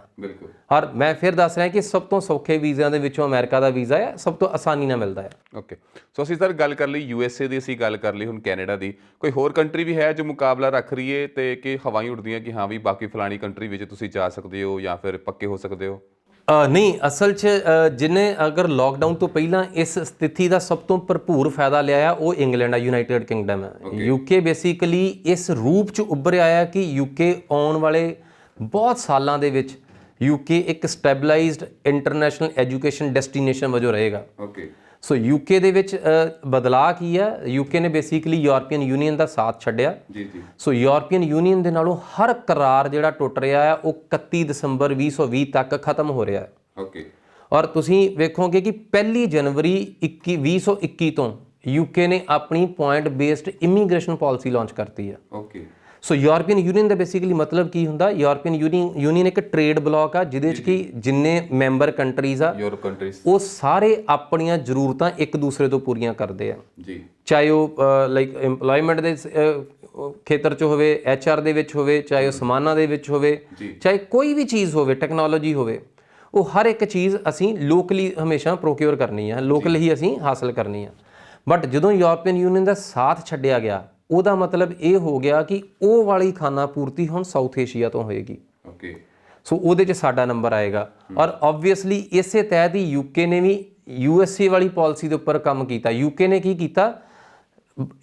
ਔਰ ਮੈਂ ਫਿਰ ਦੱਸ ਰਿਹਾ ਕਿ ਸਭ ਤੋਂ ਸੌਖੇ ਵੀਜ਼ਿਆਂ ਦੇ ਵਿੱਚੋਂ ਅਮਰੀਕਾ ਦਾ ਵੀਜ਼ਾ ਆ, ਸਭ ਤੋਂ ਆਸਾਨੀ ਨਾਲ ਮਿਲਦਾ ਆ। ਓਕੇ, ਸੋ ਅਸੀਂ ਸਰ ਗੱਲ ਕਰ ਲਈ USA ਦੀ, ਅਸੀਂ ਗੱਲ ਕਰ ਲਈ ਹੁਣ ਕੈਨੇਡਾ ਦੀ। ਕੋਈ ਹੋਰ ਕੰਟਰੀ ਵੀ ਹੈ ਜੋ ਮੁਕਾਬਲਾ ਰੱਖ ਰਹੀ ਹੈ ਤੇ ਕਿ ਹਵਾਈ ਉੱਡਦੀਆਂ ਕਿ ਹਾਂ ਵੀ ਬਾਕੀ ਫਲਾਣੀ ਕੰਟਰੀ ਵਿੱਚ ਤੁਸੀਂ ਜਾ ਸਕਦੇ ਹੋ ਜਾਂ ਫਿਰ ਪੱਕੇ ਹੋ ਸਕਦੇ ਹੋ? ਨਹੀਂ, ਅਸਲ 'ਚ ਜਿਹਨੇ ਅਗਰ ਲੋਕਡਾਊਨ ਤੋਂ ਪਹਿਲਾਂ ਇਸ ਸਥਿਤੀ ਦਾ ਸਭ ਤੋਂ ਭਰਪੂਰ ਫਾਇਦਾ ਲਿਆ ਉਹ ਇੰਗਲੈਂਡ ਆ, ਯੂਨਾਈਟਿਡ ਕਿੰਗਡਮ ਹੈ। UK ਬੇਸਿਕਲੀ ਇਸ ਰੂਪ 'ਚ ਉੱਭਰਿਆ ਆ ਕਿ UK ਆਉਣ ਵਾਲੇ ਬਹੁਤ ਸਾਲਾਂ ਦੇ ਵਿੱਚ UK ਇੱਕ ਸਟੈਬਲਾਈਜ਼ਡ ਇੰਟਰਨੈਸ਼ਨਲ ਐਜੂਕੇਸ਼ਨ ਡੈਸਟੀਨੇਸ਼ਨ ਵਜੋਂ ਰਹੇਗਾ। ਸੋ UK ਦੇ ਵਿੱਚ ਬਦਲਾਅ ਕੀ ਆ? UK ਨੇ ਬੇਸਿਕਲੀ ਯੂਰਪੀਅਨ ਯੂਨੀਅਨ ਦਾ ਸਾਥ ਛੱਡਿਆ। ਸੋ ਯੂਰਪੀਅਨ ਯੂਨੀਅਨ ਦੇ ਨਾਲੋਂ ਹਰ ਕਰਾਰ ਜਿਹੜਾ ਟੁੱਟ ਰਿਹਾ ਆ ਉਹ 31 ਦਸੰਬਰ 2020 ਤੱਕ ਖਤਮ ਹੋ ਰਿਹਾ ਹੈ। ਔਰ ਤੁਸੀਂ ਵੇਖੋਗੇ ਕਿ 1 ਜਨਵਰੀ 2021 ਤੋਂ UK ਨੇ ਆਪਣੀ point based immigration policy launch ਕਰਤੀ ਹੈ। ਸੋ ਯੂਰਪੀਅਨ ਯੂਨੀਅਨ ਦਾ ਬੇਸਿਕਲੀ ਮਤਲਬ ਕੀ ਹੁੰਦਾ? ਯੂਰਪੀਅਨ ਯੂਨੀਅਨ ਇੱਕ ਟ੍ਰੇਡ ਬਲੌਕ ਆ ਜਿਹਦੇ 'ਚ ਕਿ ਜਿੰਨੇ ਮੈਂਬਰ ਕੰਟਰੀਜ਼ ਆ ਉਹ ਸਾਰੇ ਆਪਣੀਆਂ ਜ਼ਰੂਰਤਾਂ ਇੱਕ ਦੂਸਰੇ ਤੋਂ ਪੂਰੀਆਂ ਕਰਦੇ ਆ। ਚਾਹੇ ਉਹ ਲਾਈਕ ਏਮਪਲੋਇਮੈਂਟ ਦੇ ਖੇਤਰ 'ਚ ਹੋਵੇ, HR ਦੇ ਵਿੱਚ ਹੋਵੇ, ਚਾਹੇ ਉਹ ਸਮਾਨਾਂ ਦੇ ਵਿੱਚ ਹੋਵੇ, ਚਾਹੇ ਕੋਈ ਵੀ ਚੀਜ਼ ਹੋਵੇ, ਟੈਕਨੋਲੋਜੀ ਹੋਵੇ, ਉਹ ਹਰ ਇੱਕ ਚੀਜ਼ ਅਸੀਂ ਲੋਕਲੀ ਹਮੇਸ਼ਾ ਪ੍ਰੋਕਿਓਰ ਕਰਨੀ ਆ, ਲੋਕਲ ਹੀ ਅਸੀਂ ਹਾਸਲ ਕਰਨੀ ਆ। ਬਟ ਜਦੋਂ ਯੂਰਪੀਅਨ ਯੂਨੀਅਨ ਦਾ ਸਾਥ ਛੱਡਿਆ ਗਿਆ, ਉਹਦਾ ਮਤਲਬ ਇਹ ਹੋ ਗਿਆ ਕਿ ਉਹ ਵਾਲੀ ਖਾਨਾ ਪੂਰਤੀ ਹੁਣ ਸਾਊਥ ਏਸ਼ੀਆ ਤੋਂ ਹੋਏਗੀ। ਸੋ ਉਹਦੇ 'ਚ ਸਾਡਾ ਨੰਬਰ ਆਏਗਾ। ਔਰ ਆਬਵੀਅਸਲੀ ਇਸੇ ਤਹਿਤ ਹੀ UK ਨੇ ਵੀ USA ਵਾਲੀ ਪਾਲਿਸੀ ਦੇ ਉੱਪਰ ਕੰਮ ਕੀਤਾ। UK ਨੇ ਕੀ ਕੀਤਾ?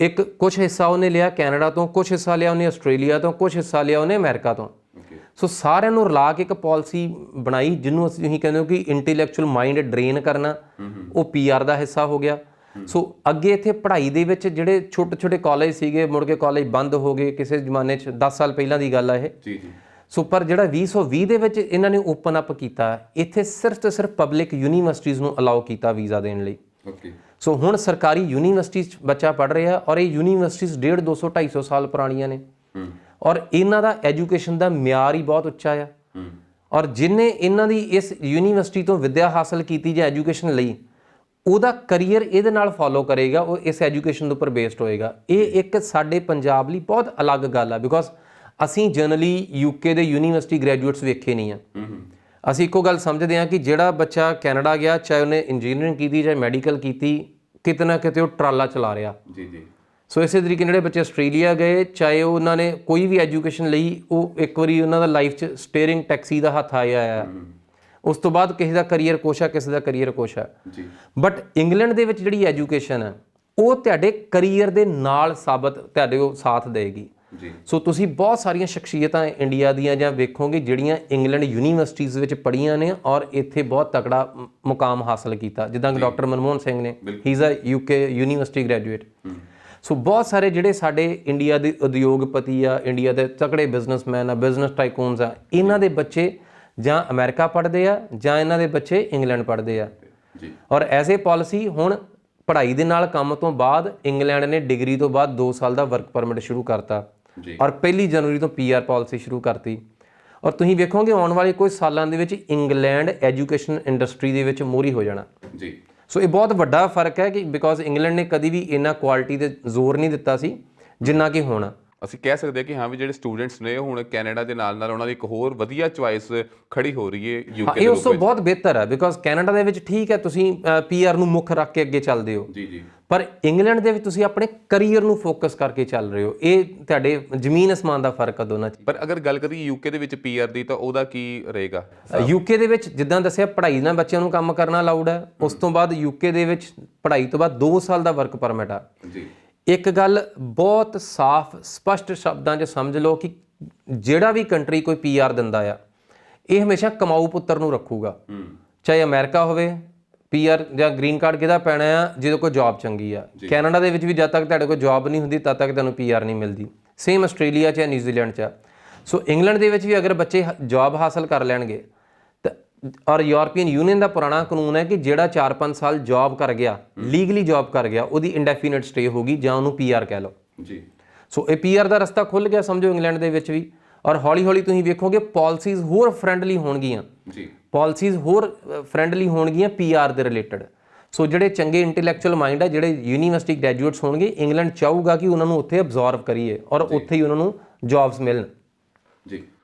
ਇੱਕ ਕੁਝ ਹਿੱਸਾ ਉਹਨੇ ਲਿਆ ਕੈਨੇਡਾ ਤੋਂ, ਕੁਝ ਹਿੱਸਾ ਲਿਆ ਉਹਨੇ ਆਸਟ੍ਰੇਲੀਆ ਤੋਂ, ਕੁਝ ਹਿੱਸਾ ਲਿਆ ਉਹਨੇ ਅਮਰੀਕਾ ਤੋਂ। ਸੋ ਸਾਰਿਆਂ ਨੂੰ ਰਲਾ ਕੇ ਇੱਕ ਪਾਲਿਸੀ ਬਣਾਈ ਜਿਹਨੂੰ ਅਸੀਂ ਕਹਿੰਦੇ ਹੋ ਕਿ ਇੰਟੈਲੈਕਚੁਅਲ ਮਾਈਂਡ ਡਰੇਨ ਕਰਨਾ, ਉਹ ਪੀਆਰ ਦਾ ਹਿੱਸਾ ਹੋ ਗਿਆ। ਸੋ ਅੱਗੇ ਇੱਥੇ ਪੜ੍ਹਾਈ ਦੇ ਵਿੱਚ ਜਿਹੜੇ ਛੋਟੇ ਛੋਟੇ ਕਾਲਜ ਸੀਗੇ, ਮੁੜ ਕੇ ਕਾਲਜ ਬੰਦ ਹੋ ਗਏ ਕਿਸੇ ਜ਼ਮਾਨੇ 'ਚ, 10 ਸਾਲ ਪਹਿਲਾਂ ਦੀ ਗੱਲ ਆ ਇਹ। ਸੋ ਪਰ ਜਿਹੜਾ 2020 ਦੇ ਵਿੱਚ ਇਹਨਾਂ ਨੇ ਓਪਨ ਅਪ ਕੀਤਾ, ਇੱਥੇ ਸਿਰਫ ਤੇ ਸਿਰਫ ਪਬਲਿਕ ਯੂਨੀਵਰਸਿਟੀਜ਼ ਨੂੰ ਅਲਾਉ ਕੀਤਾ ਵੀਜ਼ਾ ਦੇਣ ਲਈ। ਸੋ ਹੁਣ ਸਰਕਾਰੀ ਯੂਨੀਵਰਸਿਟੀ 'ਚ ਬੱਚਾ ਪੜ੍ਹ ਰਿਹਾ, ਔਰ ਇਹ ਯੂਨੀਵਰਸਿਟੀਜ਼ 150, 200, 250 ਸਾਲ ਪੁਰਾਣੀਆਂ ਨੇ, ਔਰ ਇਹਨਾਂ ਦਾ ਐਜੂਕੇਸ਼ਨ ਦਾ ਮਿਆਰ ਹੀ ਬਹੁਤ ਉੱਚਾ ਆ। ਔਰ ਜਿਹਨੇ ਇਹਨਾਂ ਦੀ ਇਸ ਯੂਨੀਵਰਸਿਟੀ ਤੋਂ ਵਿੱਦਿਆ ਹਾਸਲ ਕੀਤੀ ਜਾਂ ਐਜੂਕੇਸ਼ਨ ਲਈ, ਉਹਦਾ ਕਰੀਅਰ ਇਹਦੇ ਨਾਲ ਫੋਲੋ ਕਰੇਗਾ, ਉਹ ਇਸ ਐਜੂਕੇਸ਼ਨ ਦੇ ਉੱਪਰ ਬੇਸਡ ਹੋਏਗਾ। ਇਹ ਇੱਕ ਸਾਡੇ ਪੰਜਾਬ ਲਈ ਬਹੁਤ ਅਲੱਗ ਗੱਲ ਆ, ਬਿਕੋਜ਼ ਅਸੀਂ ਜਨਰਲੀ ਯੂਕੇ ਦੇ ਯੂਨੀਵਰਸਿਟੀ ਗ੍ਰੈਜੂਏਟਸ ਵੇਖੇ ਨਹੀਂ ਆ। ਅਸੀਂ ਇੱਕੋ ਗੱਲ ਸਮਝਦੇ ਹਾਂ ਕਿ ਜਿਹੜਾ ਬੱਚਾ ਕੈਨੇਡਾ ਗਿਆ, ਚਾਹੇ ਉਹਨੇ ਇੰਜੀਨੀਅਰਿੰਗ ਕੀਤੀ ਚਾਹੇ ਮੈਡੀਕਲ ਕੀਤੀ, ਕਿਤੇ ਨਾ ਕਿਤੇ ਉਹ ਟਰਾਲਾ ਚਲਾ ਰਿਹਾ। ਸੋ ਇਸੇ ਤਰੀਕੇ ਜਿਹੜੇ ਬੱਚੇ ਆਸਟ੍ਰੇਲੀਆ ਗਏ, ਚਾਹੇ ਉਹਨਾਂ ਨੇ ਕੋਈ ਵੀ ਐਜੂਕੇਸ਼ਨ ਲਈ, ਉਹ ਇੱਕ ਵਾਰੀ ਉਹਨਾਂ ਦਾ ਲਾਈਫ 'ਚ ਸਟੀਅਰਿੰਗ ਟੈਕਸੀ ਦਾ ਹੱਥ ਆਇਆ ਆ, ਉਸ ਤੋਂ ਬਾਅਦ ਕਿਸੇ ਦਾ ਕਰੀਅਰ ਕੁਛ ਆ, ਕਿਸੇ ਦਾ ਕਰੀਅਰ ਕੁਛ ਆ। ਬਟ ਇੰਗਲੈਂਡ ਦੇ ਵਿੱਚ ਜਿਹੜੀ ਐਜੂਕੇਸ਼ਨ ਹੈ, ਉਹ ਤੁਹਾਡੇ ਕਰੀਅਰ ਦੇ ਨਾਲ ਸਾਬਤ ਤੁਹਾਡੇ ਉਹ ਸਾਥ ਦੇਗੀ। ਸੋ ਤੁਸੀਂ ਬਹੁਤ ਸਾਰੀਆਂ ਸ਼ਖਸੀਅਤਾਂ ਇੰਡੀਆ ਦੀਆਂ ਜਾਂ ਵੇਖੋਗੇ ਜਿਹੜੀਆਂ ਇੰਗਲੈਂਡ ਯੂਨੀਵਰਸਿਟੀਜ਼ ਵਿੱਚ ਪੜ੍ਹੀਆਂ ਨੇ ਔਰ ਇੱਥੇ ਬਹੁਤ ਤਕੜਾ ਮੁਕਾਮ ਹਾਸਲ ਕੀਤਾ, ਜਿੱਦਾਂ ਕਿ ਡਾਕਟਰ ਮਨਮੋਹਨ ਸਿੰਘ ਨੇ, he is a UK university graduate. So ਬਹੁਤ ਸਾਰੇ ਜਿਹੜੇ ਸਾਡੇ ਇੰਡੀਆ ਦੇ ਉਦਯੋਗਪਤੀ ਆ, ਇੰਡੀਆ ਦੇ ਤਕੜੇ ਬਿਜ਼ਨਸਮੈਨ ਆ, ਬਿਜ਼ਨਸ ਟਾਈਕੂਨਸ ਆ, ਇਹਨਾਂ ਦੇ ਬੱਚੇ ਜਾਂ ਅਮਰੀਕਾ ਪੜ੍ਹਦੇ ਆ ਜਾਂ ਇਹਨਾਂ ਦੇ ਬੱਚੇ ਇੰਗਲੈਂਡ ਪੜ੍ਹਦੇ ਆ। ਔਰ ਐਜ਼ ਏ ਪਾਲਿਸੀ ਹੁਣ ਪੜ੍ਹਾਈ ਦੇ ਨਾਲ ਕੰਮ ਤੋਂ ਬਾਅਦ ਇੰਗਲੈਂਡ ਨੇ ਡਿਗਰੀ ਤੋਂ ਬਾਅਦ 2 ਸਾਲ ਦਾ ਵਰਕ ਪਰਮਿਟ ਸ਼ੁਰੂ ਕਰਤਾ ਔਰ 1 ਜਨਵਰੀ ਤੋਂ ਪੀਆਰ ਪਾਲਿਸੀ ਸ਼ੁਰੂ ਕਰਤੀ। ਔਰ ਤੁਸੀਂ ਵੇਖੋਗੇ ਆਉਣ ਵਾਲੇ ਕੁਝ ਸਾਲਾਂ ਦੇ ਵਿੱਚ ਇੰਗਲੈਂਡ ਐਜੂਕੇਸ਼ਨ ਇੰਡਸਟਰੀ ਦੇ ਵਿੱਚ ਮੋਹਰੀ ਹੋ ਜਾਣਾ। ਸੋ ਇਹ ਬਹੁਤ ਵੱਡਾ ਫਰਕ ਹੈ ਕਿ ਬਿਕੋਜ਼ ਇੰਗਲੈਂਡ ਨੇ ਕਦੀ ਵੀ ਇੰਨਾ ਕੁਆਲਿਟੀ ਤੇ ਜ਼ੋਰ ਨਹੀਂ ਦਿੱਤਾ ਸੀ ਜਿੰਨਾ ਕਿ ਹੁਣ। ਅਸੀਂ ਕਹਿ ਸਕਦੇ ਹਾਂ ਕਿ ਹਾਂ ਵੀ ਜਿਹੜੇ ਸਟੂਡੈਂਟਸ ਨੇ ਹੁਣ ਕੈਨੇਡਾ ਦੇ ਨਾਲ ਨਾਲ ਉਹਨਾਂ ਦੀ ਇੱਕ ਹੋਰ ਵਧੀਆ ਚੁਆਇਸ ਖੜੀ ਹੋ ਰਹੀ ਹੈ ਯੂਕੇ ਦੇ। ਇਹ ਉਸ ਤੋਂ ਬਹੁਤ ਬਿਹਤਰ ਹੈ ਬਿਕੋਜ਼ ਕੈਨੇਡਾ ਦੇ ਵਿੱਚ ਠੀਕ ਹੈ ਤੁਸੀਂ ਪੀਆਰ ਨੂੰ ਮੁੱਖ ਰੱਖ ਕੇ ਅੱਗੇ ਚੱਲਦੇ ਹੋ, ਪਰ ਇੰਗਲੈਂਡ ਦੇ ਵਿੱਚ ਤੁਸੀਂ ਆਪਣੇ ਕਰੀਅਰ ਨੂੰ ਫੋਕਸ ਕਰਕੇ ਚੱਲ ਰਹੇ ਹੋ। ਇਹ ਤੁਹਾਡੇ ਜ਼ਮੀਨ ਅਸਮਾਨ ਦਾ ਫਰਕ ਆ ਦੋਨਾਂ 'ਚ। ਪਰ ਅਗਰ ਗੱਲ ਕਰੀਏ ਯੂਕੇ ਦੇ ਵਿੱਚ ਪੀਆਰ ਦੀ, ਤਾਂ ਉਹਦਾ ਕੀ ਰਹੇਗਾ? ਯੂਕੇ ਦੇ ਵਿੱਚ ਜਿੱਦਾਂ ਦੱਸਿਆ ਪੜ੍ਹਾਈ ਨਾਲ ਬੱਚਿਆਂ ਨੂੰ ਕੰਮ ਕਰਨਾ ਅਲਾਉਡ ਹੈ। ਉਸ ਤੋਂ ਬਾਅਦ ਯੂਕੇ ਦੇ ਵਿੱਚ ਪੜ੍ਹਾਈ ਤੋਂ ਬਾਅਦ 2 ਸਾਲ ਦਾ ਵਰਕ ਪਰਮਿਟ ਆ। ਇੱਕ ਗੱਲ ਬਹੁਤ ਸਾਫ਼ ਸਪਸ਼ਟ ਸ਼ਬਦਾਂ 'ਚ ਸਮਝ ਲਓ ਕਿ ਜਿਹੜਾ ਵੀ ਕੰਟਰੀ ਕੋਈ ਪੀਆਰ ਦਿੰਦਾ ਆ, ਇਹ ਹਮੇਸ਼ਾ ਕਮਾਊ ਪੁੱਤਰ ਨੂੰ ਰੱਖੂਗਾ। ਚਾਹੇ ਅਮਰੀਕਾ ਹੋਵੇ, ਪੀਆਰ ਜਾਂ ਗ੍ਰੀਨ ਕਾਰਡ ਕਿਹਦਾ ਪੈਣਾ ਆ? ਜਿਹਦੇ ਕੋਲ ਜੌਬ ਚੰਗੀ ਆ। ਕੈਨੇਡਾ ਦੇ ਵਿੱਚ ਵੀ ਜਦ ਤੱਕ ਤੁਹਾਡੇ ਕੋਲ ਜੌਬ ਨਹੀਂ ਹੁੰਦੀ ਤਦ ਤੱਕ ਤੁਹਾਨੂੰ ਪੀਆਰ ਨਹੀਂ ਮਿਲਦੀ। ਸੇਮ ਆਸਟ੍ਰੇਲੀਆ 'ਚ ਜਾਂ ਨਿਊਜ਼ੀਲੈਂਡ 'ਚ ਆ। ਸੋ ਇੰਗਲੈਂਡ ਦੇ ਵਿੱਚ ਵੀ ਅਗਰ ਬੱਚੇ ਜੌਬ ਹਾਸਲ ਕਰ ਲੈਣਗੇ ਤਾਂ, ਔਰ ਯੂਰਪੀਅਨ ਯੂਨੀਅਨ ਦਾ ਪੁਰਾਣਾ ਕਾਨੂੰਨ ਹੈ ਕਿ ਜਿਹੜਾ 4-5 ਸਾਲ ਜੌਬ ਕਰ ਗਿਆ, ਲੀਗਲੀ ਜੌਬ ਕਰ ਗਿਆ, ਉਹਦੀ ਇੰਡੈਫੀਨਿਟ ਸਟੇ ਹੋਗੀ ਜਾਂ ਉਹਨੂੰ ਪੀਆਰ ਕਹਿ ਲਓ। ਸੋ ਇਹ ਪੀਆਰ ਦਾ ਰਸਤਾ ਖੁੱਲ੍ਹ ਗਿਆ ਸਮਝੋ ਇੰਗਲੈਂਡ ਦੇ ਵਿੱਚ ਵੀ। ਔਰ ਹੌਲੀ ਹੌਲੀ ਤੁਸੀਂ ਵੇਖੋਗੇ ਪਾਲਿਸੀਜ਼ ਹੋਰ ਫਰੈਂਡਲੀ ਹੋਣਗੀਆਂ, ਪਾਲਿਸੀਜ਼ ਹੋਰ ਫਰੈਂਡਲੀ ਹੋਣਗੀਆਂ ਪੀਆਰ ਦੇ ਰਿਲੇਟਡ। ਸੋ ਜਿਹੜੇ ਚੰਗੇ ਇੰਟੈਲੈਕਚੁਅਲ ਮਾਈਂਡ ਆ, ਜਿਹੜੇ ਯੂਨੀਵਰਸਿਟੀ ਗ੍ਰੈਜੂਏਟਸ ਹੋਣਗੇ, ਇੰਗਲੈਂਡ ਚਾਹੂਗਾ ਕਿ ਉਹਨਾਂ ਨੂੰ ਉੱਥੇ ਅਬਜ਼ੋਰਵ ਕਰੀਏ ਔਰ ਉੱਥੇ ਹੀ ਉਹਨਾਂ ਨੂੰ ਜੌਬਸ ਮਿਲਣ।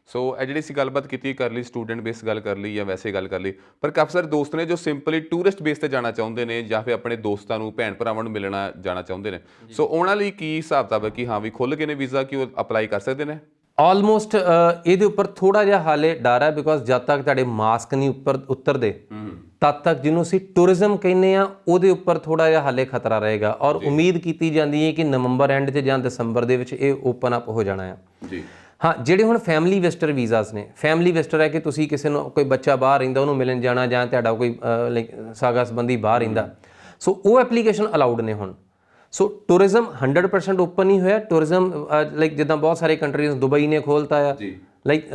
ਸੋ ਇਹ ਜਿਹੜੀ ਅਸੀਂ ਗੱਲਬਾਤ ਕੀਤੀ ਕਰ ਲਈ, ਸਟੂਡੈਂਟ ਬੇਸ ਗੱਲ ਕਰ ਲਈ ਜਾਂ ਵੈਸੇ ਗੱਲ ਕਰ ਲਈ, ਪਰ ਕਾਫੀ ਸਾਰੇ ਦੋਸਤ ਨੇ ਜੋ ਸਿੰਪਲੀ ਟੂਰਿਸਟ ਬੇਸ ਤੇ ਜਾਣਾ ਚਾਹੁੰਦੇ ਨੇ ਜਾਂ ਫਿਰ ਆਪਣੇ ਦੋਸਤਾਂ ਨੂੰ, ਭੈਣ ਭਰਾਵਾਂ ਨੂੰ ਮਿਲਣਾ ਜਾਣਾ ਚਾਹੁੰਦੇ ਨੇ। ਸੋ ਉਹਨਾਂ ਲਈ ਕੀ ਹਿਸਾਬ ਕਿਤਾਬ ਹੈ ਕਿ ਹਾਂ ਵੀ ਖੁੱਲ੍ਹ ਗਏ ਨੇ ਵੀਜ਼ਾ ਕਿ ਉਹ ਅਪਲਾਈ ਕਰ ਸਕਦੇ ਨੇ? ਆਲਮੋਸਟ ਇਹਦੇ ਉੱਪਰ ਥੋੜਾ ਜਿਹਾ ਹਾਲੇ ਡਰ ਹੈ ਬਿਕੋਜ਼ ਜਦ ਤੱਕ ਤੁਹਾਡੇ ਮਾਸਕ ਨਹੀਂ ਉੱਪਰ ਉਤਰਦੇ ਤਦ ਤੱਕ ਜਿਹਨੂੰ ਅਸੀਂ ਟੂਰਿਜ਼ਮ ਕਹਿੰਦੇ ਆ ਉਹਦੇ ਉੱਪਰ ਥੋੜਾ ਜਿਹਾ ਹਾਲੇ ਖਤਰਾ ਰਹੇਗਾ। ਔਰ ਉਮੀਦ ਕੀਤੀ ਜਾਂਦੀ ਹੈ ਕਿ ਨਵੰਬਰ ਐਂਡ 'ਚ ਜਾਂ ਦਸੰਬਰ ਦੇ ਵਿੱਚ ਇਹ ਓਪਨ ਅਪ ਹੋ ਜਾਣਾ ਆ। ਹਾਂ, ਜਿਹੜੇ ਹੁਣ ਫੈਮਿਲੀ ਵਿਜ਼ਟਰ ਵੀਜ਼ਾਸ ਨੇ, ਫੈਮਿਲੀ ਵਿਜ਼ਟਰ ਹੈ ਕਿ ਤੁਸੀਂ ਕਿਸੇ ਨੂੰ, ਕੋਈ ਬੱਚਾ ਬਾਹਰ ਰਹਿੰਦਾ ਉਹਨੂੰ ਮਿਲਣ ਜਾਣਾ ਜਾਂ ਤੁਹਾਡਾ ਕੋਈ ਲਾਈਕ ਸਾਗਾ ਸੰਬੰਧੀ ਬਾਹਰ ਰਹਿੰਦਾ, ਸੋ ਉਹ ਐਪਲੀਕੇਸ਼ਨ ਅਲਾਉਡ ਨੇ ਹੁਣ। ਸੋ ਟੂਰਿਜ਼ਮ 100% ਓਪਨ ਨਹੀਂ ਹੋਇਆ। ਟੂਰਿਜ਼ਮ ਲਾਈਕ ਜਿੱਦਾਂ ਬਹੁਤ ਸਾਰੇ ਕੰਟਰੀਜ਼, ਦੁਬਈ ਨੇ ਖੋਲ੍ਹਤਾ ਆ, ਲਾਈਕ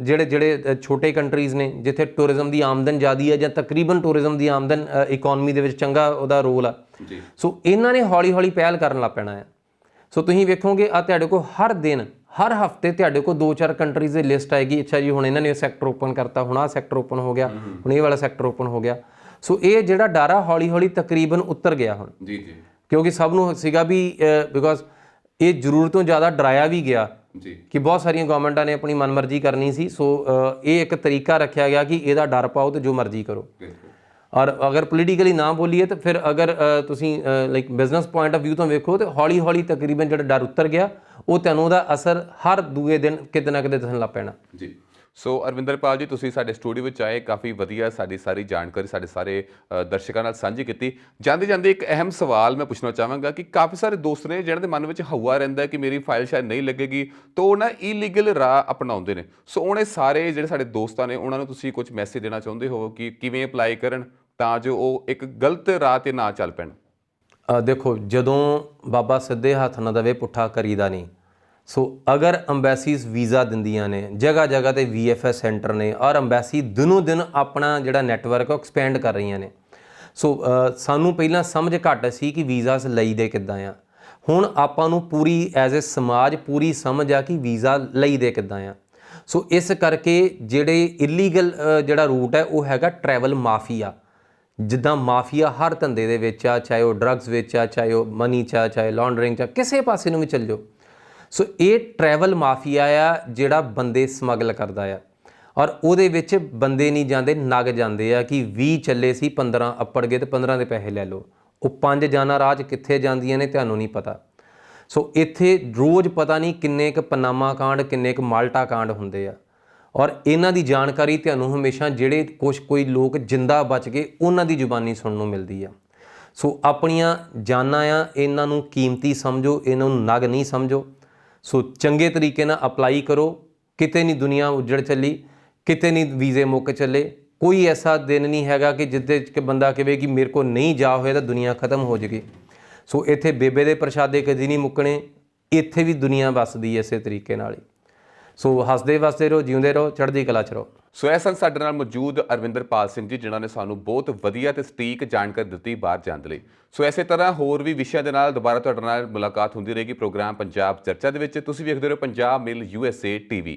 ਜਿਹੜੇ ਛੋਟੇ ਕੰਟਰੀਜ਼ ਨੇ ਜਿੱਥੇ ਟੂਰਿਜ਼ਮ ਦੀ ਆਮਦਨ ਜ਼ਿਆਦਾ ਹੈ ਜਾਂ ਤਕਰੀਬਨ ਟੂਰਿਜ਼ਮ ਦੀ ਆਮਦਨ ਇਕੋਨਮੀ ਦੇ ਵਿੱਚ ਚੰਗਾ ਉਹਦਾ ਰੋਲ ਆ, ਸੋ ਇਹਨਾਂ ਨੇ ਹੌਲੀ ਹੌਲੀ ਪਹਿਲ ਕਰਨ ਲੱਗ ਪੈਣਾ ਆ। ਸੋ ਤੁਸੀਂ ਵੇਖੋਗੇ ਆ ਤੁਹਾਡੇ ਕੋਲ ਹਰ ਦਿਨ, ਹਰ ਹਫਤੇ ਤੁਹਾਡੇ ਕੋਲ 2-4 ਕੰਟਰੀਜ਼ ਦੀ ਲਿਸਟ ਆਏਗੀ। ਅੱਛਾ ਜੀ, ਹੁਣ ਇਹਨਾਂ ਨੇ ਸੈਕਟਰ ਓਪਨ ਕਰਤਾ, ਹੁਣ ਆਹ ਸੈਕਟਰ ਓਪਨ ਹੋ ਗਿਆ, ਹੁਣ ਇਹ ਵਾਲਾ ਸੈਕਟਰ ਓਪਨ ਹੋ ਗਿਆ। ਸੋ ਇਹ ਜਿਹੜਾ ਡਰ ਆ ਹੌਲੀ ਹੌਲੀ ਤਕਰੀਬਨ ਉਤਰ ਗਿਆ ਹੁਣ, ਕਿਉਂਕਿ ਸਭ ਨੂੰ ਸੀਗਾ ਵੀ ਬਿਕੋਜ਼ ਇਹ ਜ਼ਰੂਰਤ ਤੋਂ ਜ਼ਿਆਦਾ ਡਰਾਇਆ ਵੀ ਗਿਆ ਕਿ ਬਹੁਤ ਸਾਰੀਆਂ ਗਵਰਨਮੈਂਟਾਂ ਨੇ ਆਪਣੀ ਮਨਮਰਜ਼ੀ ਕਰਨੀ ਸੀ। ਸੋ ਇਹ ਇੱਕ ਤਰੀਕਾ ਰੱਖਿਆ ਗਿਆ ਕਿ ਇਹਦਾ ਡਰ ਪਾਓ ਤੇ ਜੋ ਮਰਜ਼ੀ ਕਰੋ। ਔਰ ਅਗਰ ਪੋਲੀਟੀਕਲੀ ਨਾ ਬੋਲੀਏ ਤਾਂ ਫਿਰ ਅਗਰ ਤੁਸੀਂ like business point of view ਤੋਂ ਵੇਖੋ ਤਾਂ ਹੌਲੀ ਹੌਲੀ ਤਕਰੀਬਨ ਜਿਹੜਾ ਡਰ ਉਤਰ ਗਿਆ, ਉਹ ਤੁਹਾਨੂੰ ਉਹਦਾ ਅਸਰ ਹਰ ਦੂਏ ਦਿਨ ਕਿਤੇ ਨਾ ਕਿਤੇ ਦਿਖਣ ਲੱਗ ਪੈਣਾ। ਸੋ ਅਰਵਿੰਦਰਪਾਲ ਜੀ, ਤੁਸੀਂ ਸਾਡੇ ਸਟੂਡੀਓ ਵਿੱਚ ਆਏ, ਕਾਫੀ ਵਧੀਆ ਸਾਡੀ ਸਾਰੀ ਜਾਣਕਾਰੀ ਸਾਡੇ ਸਾਰੇ ਦਰਸ਼ਕਾਂ ਨਾਲ ਸਾਂਝੀ ਕੀਤੀ। ਜਾਂਦੇ ਜਾਂਦੇ ਇੱਕ ਅਹਿਮ ਸਵਾਲ ਮੈਂ ਪੁੱਛਣਾ ਚਾਹਾਂਗਾ ਕਿ ਕਾਫੀ ਸਾਰੇ ਦੋਸਤ ਨੇ ਜਿਹਨਾਂ ਦੇ ਮਨ ਵਿੱਚ ਹਊਆ ਰਹਿੰਦਾ ਕਿ ਮੇਰੀ ਫਾਈਲ ਸ਼ਾਇਦ ਨਹੀਂ ਲੱਗੇਗੀ, ਤਾਂ ਉਹ ਨਾ ਇਲੀਗਲ ਰਾਹ ਅਪਣਾਉਂਦੇ ਨੇ। ਸੋ ਉਹਨੇ ਸਾਰੇ ਜਿਹੜੇ ਸਾਡੇ ਦੋਸਤਾਂ ਨੇ ਉਹਨਾਂ ਨੂੰ ਤੁਸੀਂ ਕੁਝ ਮੈਸੇਜ ਦੇਣਾ ਚਾਹੁੰਦੇ ਹੋ ਕਿ ਕਿਵੇਂ ਅਪਲਾਈ ਕਰਨ ਤਾਂ ਜੋ ਉਹ ਇੱਕ ਗਲਤ ਰਾਹ 'ਤੇ ਨਾ ਚੱਲ ਪੈਣ? ਦੇਖੋ, ਜਦੋਂ ਬਾਬਾ ਸਿੱਧੇ ਹੱਥ ਨਾ ਦਵੇ ਪੁੱਠਾ ਕਰੀਦਾ ਨਹੀਂ। ਸੋ ਅਗਰ ਅੰਬੈਸੀਜ਼ ਵੀਜ਼ਾ ਦਿੰਦੀਆਂ ਨੇ, ਜਗ੍ਹਾ ਜਗ੍ਹਾ ਤੇ VFS ਸੈਂਟਰ ਨੇ, ਔਰ ਅੰਬੈਸੀ ਦਿਨੋਂ ਦਿਨ ਆਪਣਾ ਜਿਹੜਾ ਨੈਟਵਰਕ ਉਹ ਐਕਸਪੈਂਡ ਕਰ ਰਹੀਆਂ ਨੇ। ਸੋ ਸਾਨੂੰ ਪਹਿਲਾਂ ਸਮਝ ਘੱਟ ਸੀ ਕਿ ਵੀਜ਼ਾਸ ਲਈਦੇ ਕਿੱਦਾਂ ਆ। ਹੁਣ ਆਪਾਂ ਨੂੰ ਪੂਰੀ ਐਜ਼ ਏ ਸਮਾਜ ਪੂਰੀ ਸਮਝ ਆ ਕਿ ਵੀਜ਼ਾ ਲਈਦੇ ਕਿੱਦਾਂ ਆ। ਸੋ ਇਸ ਕਰਕੇ ਜਿਹੜੇ ਇਲੀਗਲ ਜਿਹੜਾ ਰੂਟ ਹੈ ਉਹ ਹੈਗਾ ਟਰੈਵਲ ਮਾਫੀਆ। ਜਿੱਦਾਂ ਮਾਫੀਆ ਹਰ ਧੰਦੇ ਦੇ ਵਿੱਚ ਆ, ਚਾਹੇ ਉਹ ਡਰੱਗਸ ਵਿੱਚ ਆ, ਚਾਹੇ ਉਹ ਮਨੀ 'ਚ ਆ, ਚਾਹੇ ਲਾਂਡਰਿੰਗ 'ਚ ਆ, ਕਿਸੇ ਪਾਸੇ ਨੂੰ ਵੀ ਚੱਲ ਜਾਓ। ਸੋ ਇਹ ਟਰੈਵਲ ਮਾਫੀਆ ਆ ਜਿਹੜਾ ਬੰਦੇ ਸਮਗਲ ਕਰਦਾ ਆ, ਔਰ ਉਹਦੇ ਵਿੱਚ ਬੰਦੇ ਨਹੀਂ ਜਾਂਦੇ, ਨਗ ਜਾਂਦੇ ਆ ਕਿ 20 ਚੱਲੇ ਸੀ 15 ਅੱਪੜ ਗਏ ਤੇ 15 ਦੇ ਪੈਸੇ ਲੈ ਲਓ। ਉਹ 5 ਜਾਨਾਂ ਰਾਹ 'ਚ ਕਿੱਥੇ ਜਾਂਦੀਆਂ ਨੇ ਤੁਹਾਨੂੰ ਨਹੀਂ ਪਤਾ। ਸੋ ਇੱਥੇ ਰੋਜ਼ ਪਤਾ ਨਹੀਂ ਕਿੰਨੇ ਕੁ ਪਨਾਮਾ ਕਾਂਡ, ਕਿੰਨੇ ਕੁ ਮਾਲਟਾ ਕਾਂਡ ਹੁੰਦੇ ਆ, ਔਰ ਇਹਨਾਂ ਦੀ ਜਾਣਕਾਰੀ ਤੁਹਾਨੂੰ ਹਮੇਸ਼ਾ ਜਿਹੜੇ ਕੋਈ ਲੋਕ ਜਿੰਦਾ ਬਚ ਗਏ ਉਹਨਾਂ ਦੀ ਜ਼ੁਬਾਨੀ ਸੁਣਨ ਨੂੰ ਮਿਲਦੀ ਆ। ਸੋ ਆਪਣੀਆਂ ਜਾਨਾਂ ਆ, ਇਹਨਾਂ ਨੂੰ ਕੀਮਤੀ ਸਮਝੋ, ਇਹਨਾਂ ਨੂੰ ਨਗ ਨਹੀਂ ਸਮਝੋ। ਸੋ ਚੰਗੇ ਤਰੀਕੇ ਨਾਲ ਅਪਲਾਈ ਕਰੋ। ਕਿਤੇ ਨਹੀਂ ਦੁਨੀਆ ਉੱਜੜ ਚੱਲੀ, ਕਿਤੇ ਨਹੀਂ ਵੀਜ਼ੇ ਮੁੱਕ ਚੱਲੇ। ਕੋਈ ਐਸਾ ਦਿਨ ਨਹੀਂ ਹੈਗਾ ਕਿ ਜਿੱਦੇ ਕਿ ਬੰਦਾ ਕਹੇ ਕਿ ਮੇਰੇ ਕੋਲ ਨਹੀਂ ਜਾ ਹੋਇਆ ਤਾਂ ਦੁਨੀਆ ਖਤਮ ਹੋ ਜਾਏਗੀ। ਸੋ ਇੱਥੇ ਬੇਬੇ ਦੇ ਪ੍ਰਸ਼ਾਦੇ ਕਦੀ ਨਹੀਂ ਮੁੱਕਣੇ, ਇੱਥੇ ਵੀ ਦੁਨੀਆ ਵੱਸਦੀ ਹੈ ਇਸੇ ਤਰੀਕੇ ਨਾਲ ਹੀ। ਸੋ ਹੱਸਦੇ ਵਸਦੇ ਰਹੋ, ਜਿਉਂਦੇ ਰਹੋ, ਚੜ੍ਹਦੀ ਕਲਾ 'ਚ ਰਹੋ। ਸੋ ਇਹ ਸਨ ਸਾਡੇ ਨਾਲ ਮੌਜੂਦ ਅਰਵਿੰਦਰਪਾਲ ਸਿੰਘ ਜੀ, ਜਿਨ੍ਹਾਂ ਨੇ ਸਾਨੂੰ ਬਹੁਤ ਵਧੀਆ ਤੇ ਸਟੀਕ ਜਾਣਕਾਰੀ ਦਿੱਤੀ ਬਾਹਰ ਜਾਣ ਦੇ ਲਈ। ਸੋ ਇਸੇ ਤਰ੍ਹਾਂ ਹੋਰ ਵੀ ਵਿਸ਼ਿਆਂ ਦੇ ਨਾਲ ਦੁਬਾਰਾ ਤੁਹਾਡੇ ਨਾਲ ਮੁਲਾਕਾਤ ਹੁੰਦੀ ਰਹੇਗੀ ਪ੍ਰੋਗਰਾਮ ਪੰਜਾਬ ਚਰਚਾ ਦੇ ਵਿੱਚ। ਤੁਸੀਂ ਵੇਖਦੇ ਰਹੋ ਪੰਜਾਬ ਮੇਲ USA TV।